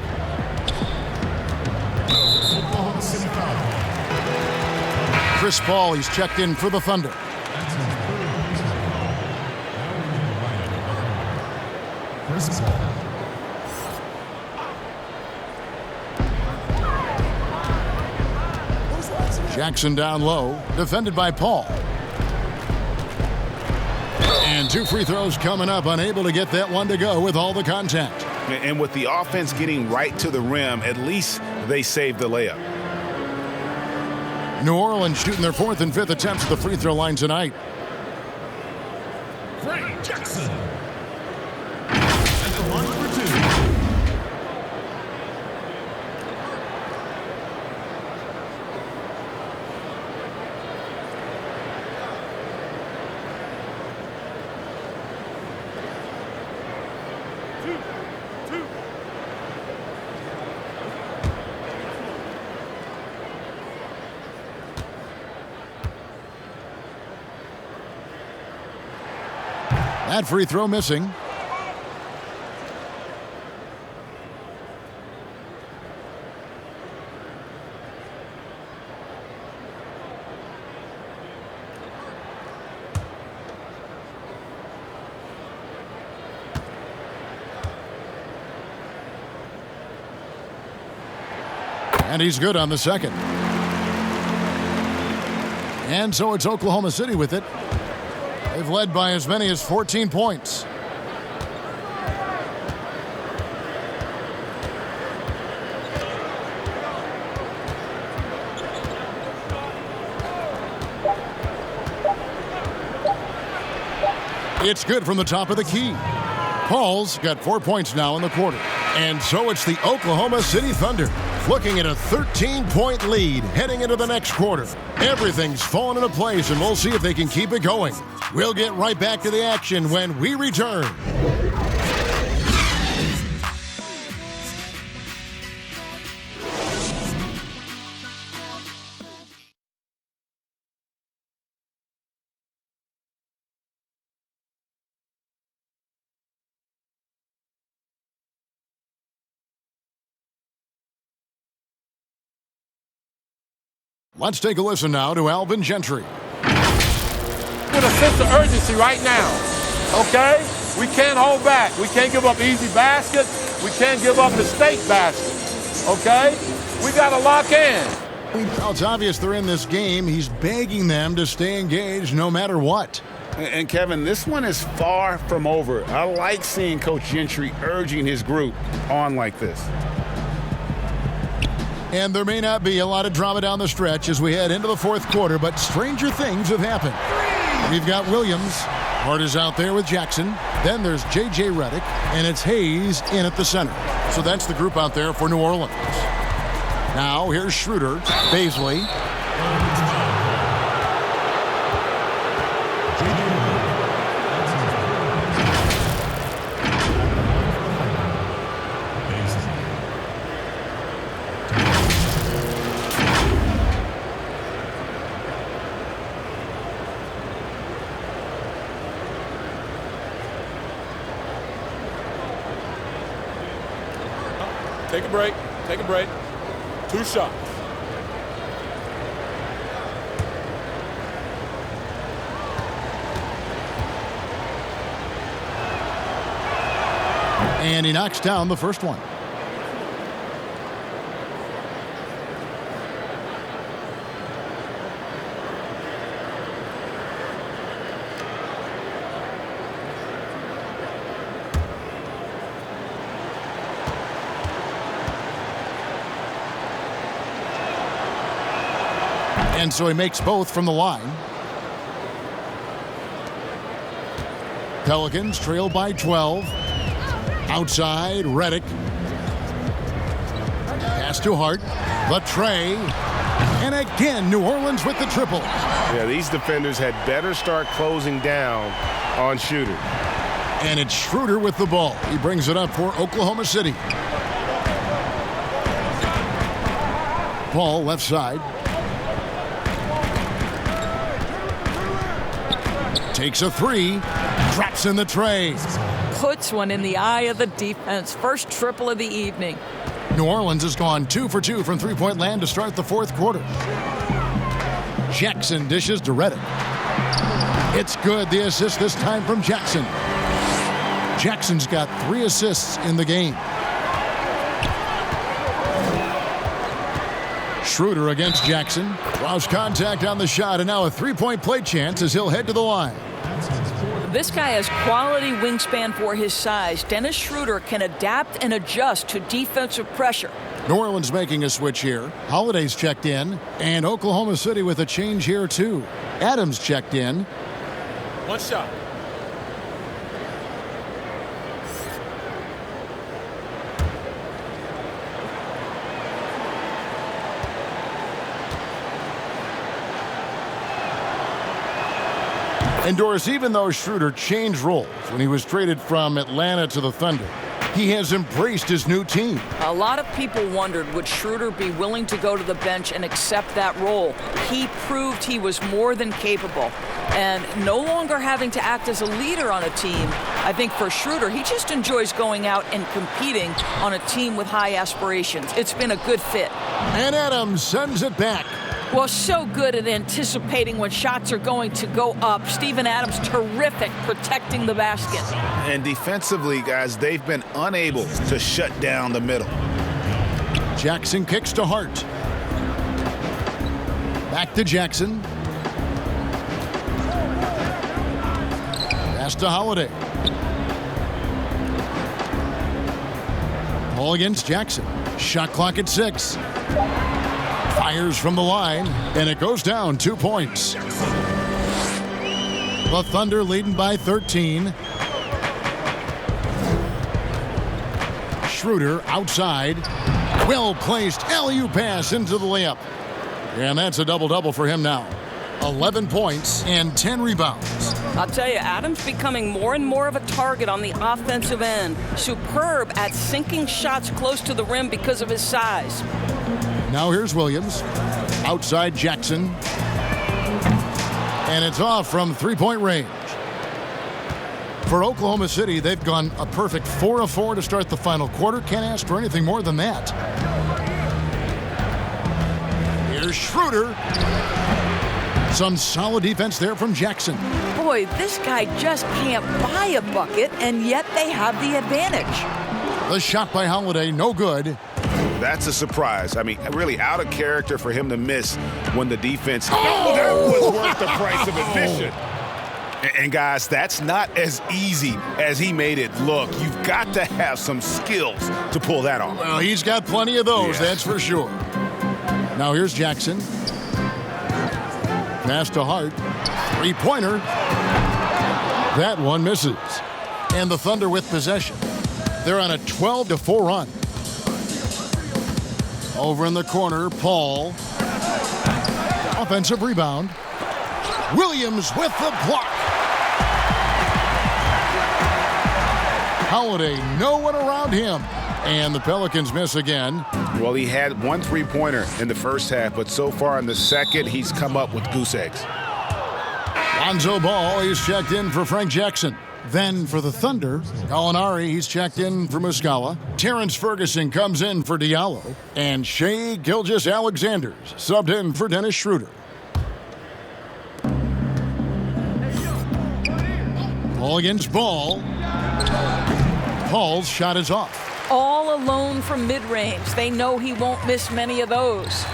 Chris Paul, he's checked in for the Thunder. Chris Paul. Jackson down low, defended by Paul. And 2 free throws coming up, unable to get that one to go with all the contact. And with the offense getting right to the rim, at least they saved the layup. New Orleans shooting their 4th and 5th attempts at the free throw line tonight. Frank Jackson. At the line number 2. That free throw missing. And he's good on the second. And so it's Oklahoma City with it. They've led by as many as 14 points. It's good from the top of the key. Paul's got 4 points now in the quarter. And so it's the Oklahoma City Thunder looking at a 13-point lead heading into the next quarter. Everything's fallen into place, and we'll see if they can keep it going. We'll get right back to the action when we return. Let's take a listen now to Alvin Gentry. With a sense of urgency right now, okay? We can't hold back. We can't give up easy baskets. We can't give up mistake baskets, okay? We got to lock in. Well, it's obvious they're in this game. He's begging them to stay engaged no matter what. And Kevin, this one is far from over. I like seeing Coach Gentry urging his group on like this. And there may not be a lot of drama down the stretch as we head into the 4th quarter, but stranger things have happened. We've got Williams. Hart is out there with Jackson. Then there's J.J. Redick, and it's Hayes in at the center. So that's the group out there for New Orleans. Now here's Schroeder, Baisley. Take a break. Take a break. 2 shots. And he knocks down the first one. And so he makes both from the line. Pelicans trail by 12. Outside, Redick. Pass to Hart. The tray. And again, New Orleans with the triple. Yeah, these defenders had better start closing down on Schroeder. And it's Schroeder with the ball. He brings it up for Oklahoma City. Ball left side. Takes a 3, drops in the tray. Puts one in the eye of the defense. First triple of the evening. New Orleans has gone 2 for 2 from three-point land to start the 4th quarter. Jackson dishes to Redick. It's good. The assist this time from Jackson. Jackson's got 3 assists in the game. Schroeder against Jackson. Lost contact on the shot, and now a 3-point play chance as he'll head to the line. This guy has quality wingspan for his size. Dennis Schroeder can adapt and adjust to defensive pressure. New Orleans making a switch here. Holiday's checked in. And Oklahoma City with a change here, too. Adams checked in. One shot. And Doris, even though Schroeder changed roles when he was traded from Atlanta to the Thunder, he has embraced his new team. A lot of people wondered, would Schroeder be willing to go to the bench and accept that role? He proved he was more than capable. And no longer having to act as a leader on a team, I think for Schroeder, he just enjoys going out and competing on a team with high aspirations. It's been a good fit. And Adams sends it back. Well, so good at anticipating when shots are going to go up. Steven Adams, terrific protecting the basket. And defensively, guys, they've been unable to shut down the middle. Jackson kicks to Hart. Back to Jackson. Pass to Holiday. Ball against Jackson. Shot clock at 6. Fires from the line, and it goes down 2 points. The Thunder leading by 13. Schroeder outside. Well-placed alley-oop pass into the layup. And that's a double-double for him now. 11 points and 10 rebounds. I'll tell you, Adams becoming more and more of a target on the offensive end. Superb at sinking shots close to the rim because of his size. Now here's Williams. Outside Jackson. And it's off from three-point range. For Oklahoma City, they've gone a perfect 4 of 4 to start the final quarter. Can't ask for anything more than that. Here's Schroeder. Some solid defense there from Jackson. Boy, this guy just can't buy a bucket, and yet they have the advantage. The shot by Holiday, no good. That's a surprise. I mean, really out of character for him to miss when the defense... That was worth the price of admission. And guys, that's not as easy as he made it look. You've got to have some skills to pull that off. Well, he's got plenty of those, that's for sure. Now here's Jackson. Pass to Hart. Three-pointer. That one misses. And the Thunder with possession. They're on a 12-4 run. Over in the corner, Paul. Offensive rebound. Williams with the block. Holiday, no one around him. And the Pelicans miss again. Well, he had one three-pointer in the first half, but so far in the second, he's come up with goose eggs. Lonzo Ball, he's checked in for Frank Jackson. Then for the Thunder, Gallinari, he's checked in for Muscala. Terrence Ferguson comes in for Diallo. And Shai Gilgeous-Alexander's subbed in for Dennis Schroeder. Ball against Ball. Paul's shot is off. All alone from mid-range. They know he won't miss many of those.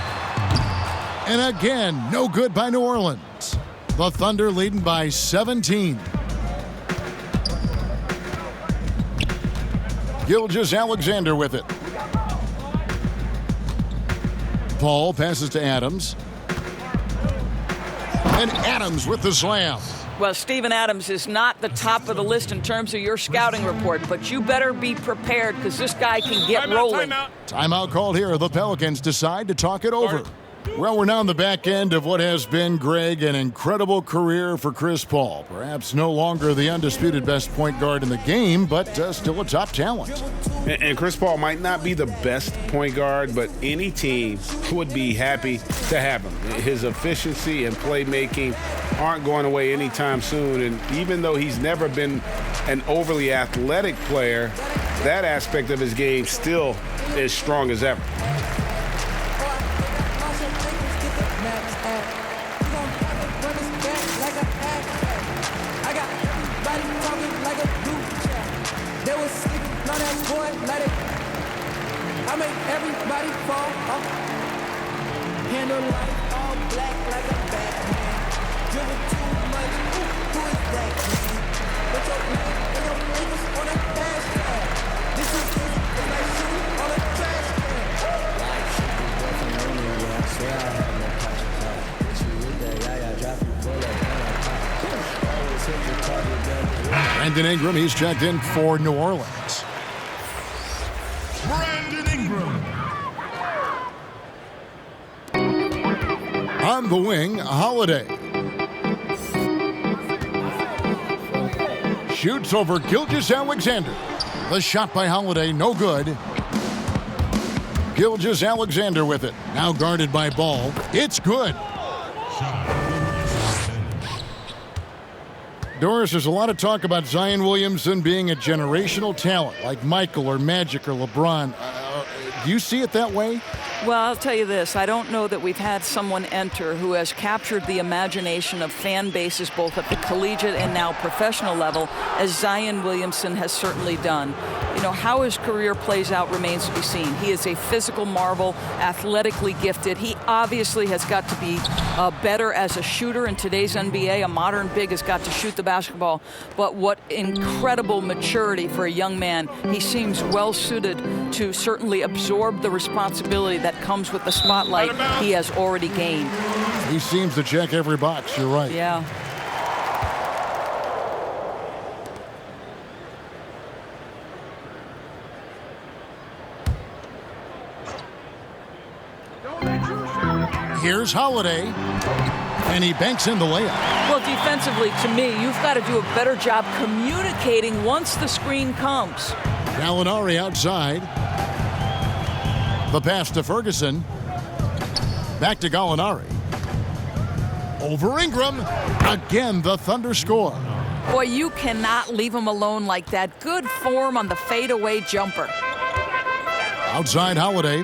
And again, no good by New Orleans. The Thunder leading by 17. Gilgeous-Alexander with it. Paul passes to Adams. And Adams with the slam. Well, Steven Adams is not the top of the list in terms of your scouting report, but you better be prepared because this guy can get rolling. Timeout called here. The Pelicans decide to talk it over. Well, we're now on the back end of what has been, Greg, an incredible career for Chris Paul. Perhaps no longer the undisputed best point guard in the game, but still a top talent. And Chris Paul might not be the best point guard, but any team would be happy to have him. His efficiency and playmaking aren't going away anytime soon. And even though he's never been an overly athletic player, that aspect of his game still is strong as ever. I make everybody fall off. Handle life all black like a Batman. Dribble too much, who is that man? Put your name and your fingers on a dash pad. This is like shooting on a trash can. Brandon Ingram, he's checked in for New Orleans. Brandon Ingram. On the wing, Holiday. Shoots over Gilgeous-Alexander. The shot by Holiday, no good. Gilgeous-Alexander with it. Now guarded by Ball. It's good. Doris, there's a lot of talk about Zion Williamson being a generational talent, like Michael or Magic or LeBron. Do you see it that way? Well, I'll tell you this. I don't know that we've had someone enter who has captured the imagination of fan bases both at the collegiate and now professional level as Zion Williamson has certainly done. You know, how his career plays out remains to be seen. He is a physical marvel, athletically gifted. He obviously has got to be better as a shooter in today's NBA. A modern big has got to shoot the basketball. But what incredible maturity for a young man. He seems well suited to certainly absorb the responsibility that comes with the spotlight he has already gained. He seems to check every box. You're right. Yeah. Here's Holiday, and he banks in the layup. Well, defensively, to me, you've got to do a better job communicating once the screen comes. Gallinari outside. The pass to Ferguson. Back to Gallinari. Over Ingram. Again, the Thunder score. Boy, you cannot leave him alone like that. Good form on the fadeaway jumper. Outside Holiday.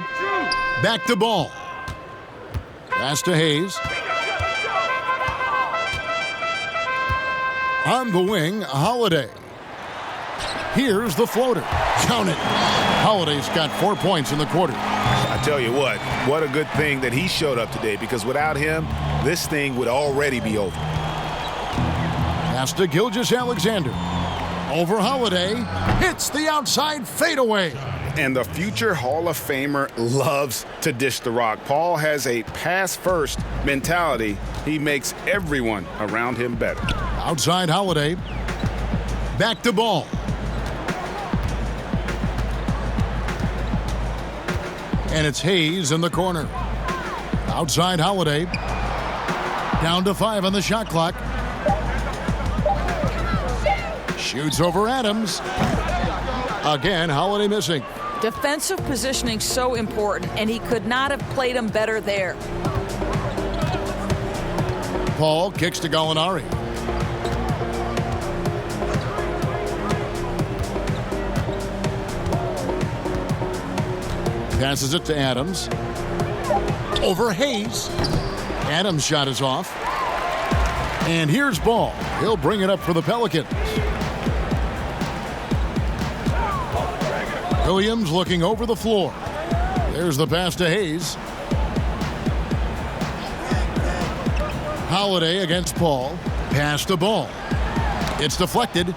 Back to Ball. Pass to Hayes. On the wing, Holiday. Here's the floater. Count it. Holiday's got 4 points in the quarter. I tell you what a good thing that he showed up today, because without him, this thing would already be over. Pass to Gilgeous-Alexander. Over Holiday. Hits the outside fadeaway. And the future Hall of Famer loves to dish the rock. Paul has a pass-first mentality. He makes everyone around him better. Outside Holiday. Back to Ball. And it's Hayes in the corner. Outside Holiday. Down to 5 on the shot clock. Shoots over Adams. Again, Holiday missing. Defensive positioning so important, and he could not have played him better there. Paul kicks to Gallinari. Passes it to Adams. Over Hayes. Adams' shot is off. And here's Ball. He'll bring it up for the Pelicans. Williams looking over the floor. There's the pass to Hayes. Holiday against Paul. Pass to Ball. It's deflected.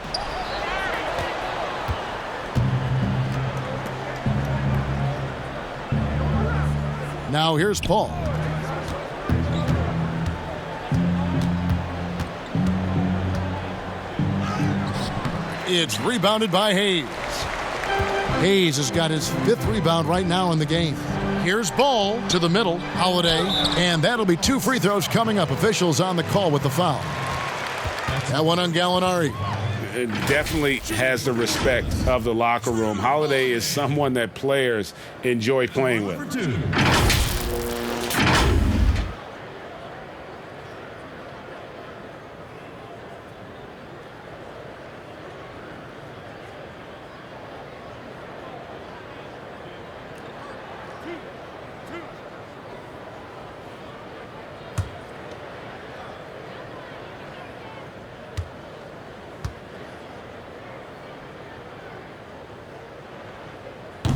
Now here's Paul. It's rebounded by Hayes. Hayes has got his 5th rebound right now in the game. Here's Ball to the middle. Holiday. And that'll be 2 free throws coming up. Officials on the call with the foul. That one on Gallinari. It definitely has the respect of the locker room. Holiday is someone that players enjoy playing with.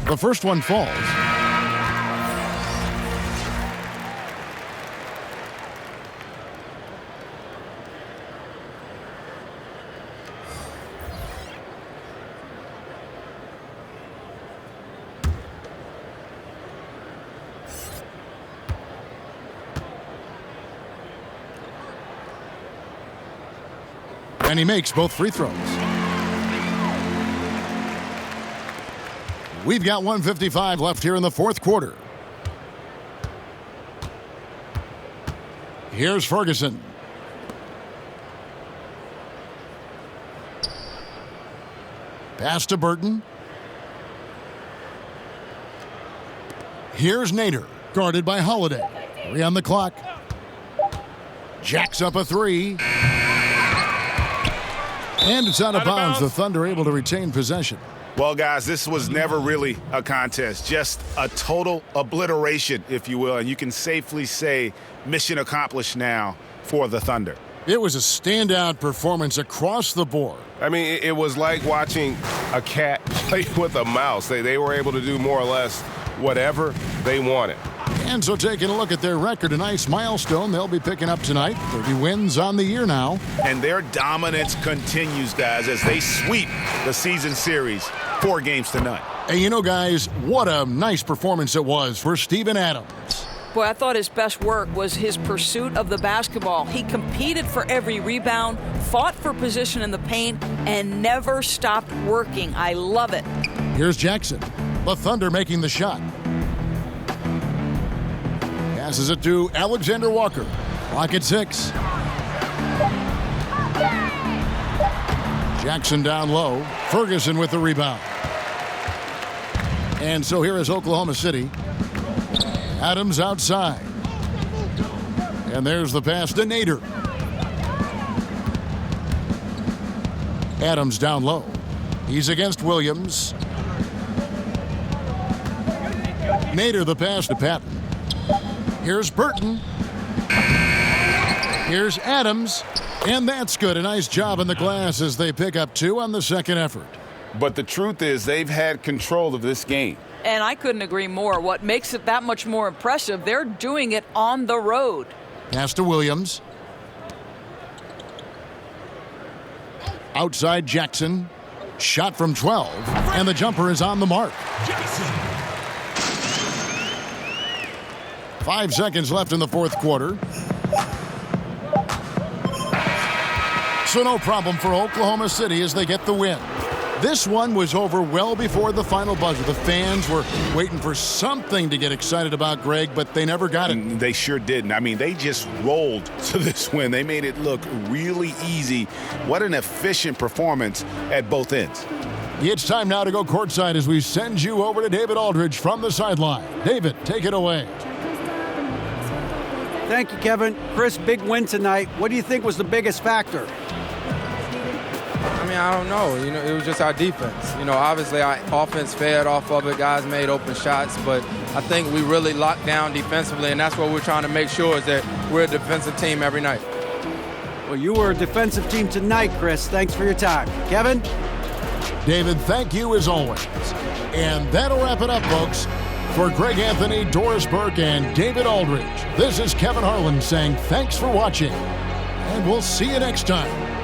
The first one falls. And he makes both free throws. We've got 1:55 left here in the fourth quarter. Here's Ferguson. Pass to Burton. Here's Nader, guarded by Holiday. 3 on the clock. Jacks up a 3. And it's out of bounds. The Thunder able to retain possession. Well, guys, this was never really a contest, just a total obliteration, if you will. And you can safely say mission accomplished now for the Thunder. It was a standout performance across the board. I mean, it was like watching a cat play with a mouse. They were able to do more or less whatever they wanted. And so taking a look at their record, a nice milestone they'll be picking up tonight. 30 wins on the year now. And their dominance continues, guys, as they sweep the season series 4 games to none. And you know, guys, what a nice performance it was for Steven Adams. Boy, I thought his best work was his pursuit of the basketball. He competed for every rebound, fought for position in the paint, and never stopped working. I love it. Here's Jackson. The Thunder making the shot. Passes it to Alexander Walker. Clock at 6. Jackson down low. Ferguson with the rebound. And so here is Oklahoma City. Adams outside. And there's the pass to Nader. Adams down low. He's against Williams. Nader the pass to Patton. Here's Burton. Here's Adams. And that's good. A nice job in the glass as they pick up 2 on the second effort. But the truth is they've had control of this game. And I couldn't agree more. What makes it that much more impressive, they're doing it on the road. Pass to Williams. Outside Jackson. Shot from 12. And the jumper is on the mark. 5 seconds left in the fourth quarter. So no problem for Oklahoma City as they get the win. This one was over well before the final buzzer. The fans were waiting for something to get excited about, Greg, but they never got it. And they sure didn't. I mean, they just rolled to this win. They made it look really easy. What an efficient performance at both ends. It's time now to go courtside as we send you over to David Aldridge from the sideline. David, take it away. Thank you, Kevin. Chris, big win tonight. What do you think was the biggest factor? I mean, I don't know. You know, it was just our defense. You know, obviously our offense fed off of it. Guys made open shots, but I think we really locked down defensively, and that's what we're trying to make sure is that we're a defensive team every night. Well, you were a defensive team tonight, Chris. Thanks for your time. Kevin? David, thank you as always. And that'll wrap it up, folks. For Greg Anthony, Doris Burke, and David Aldridge, this is Kevin Harlan saying thanks for watching, and we'll see you next time.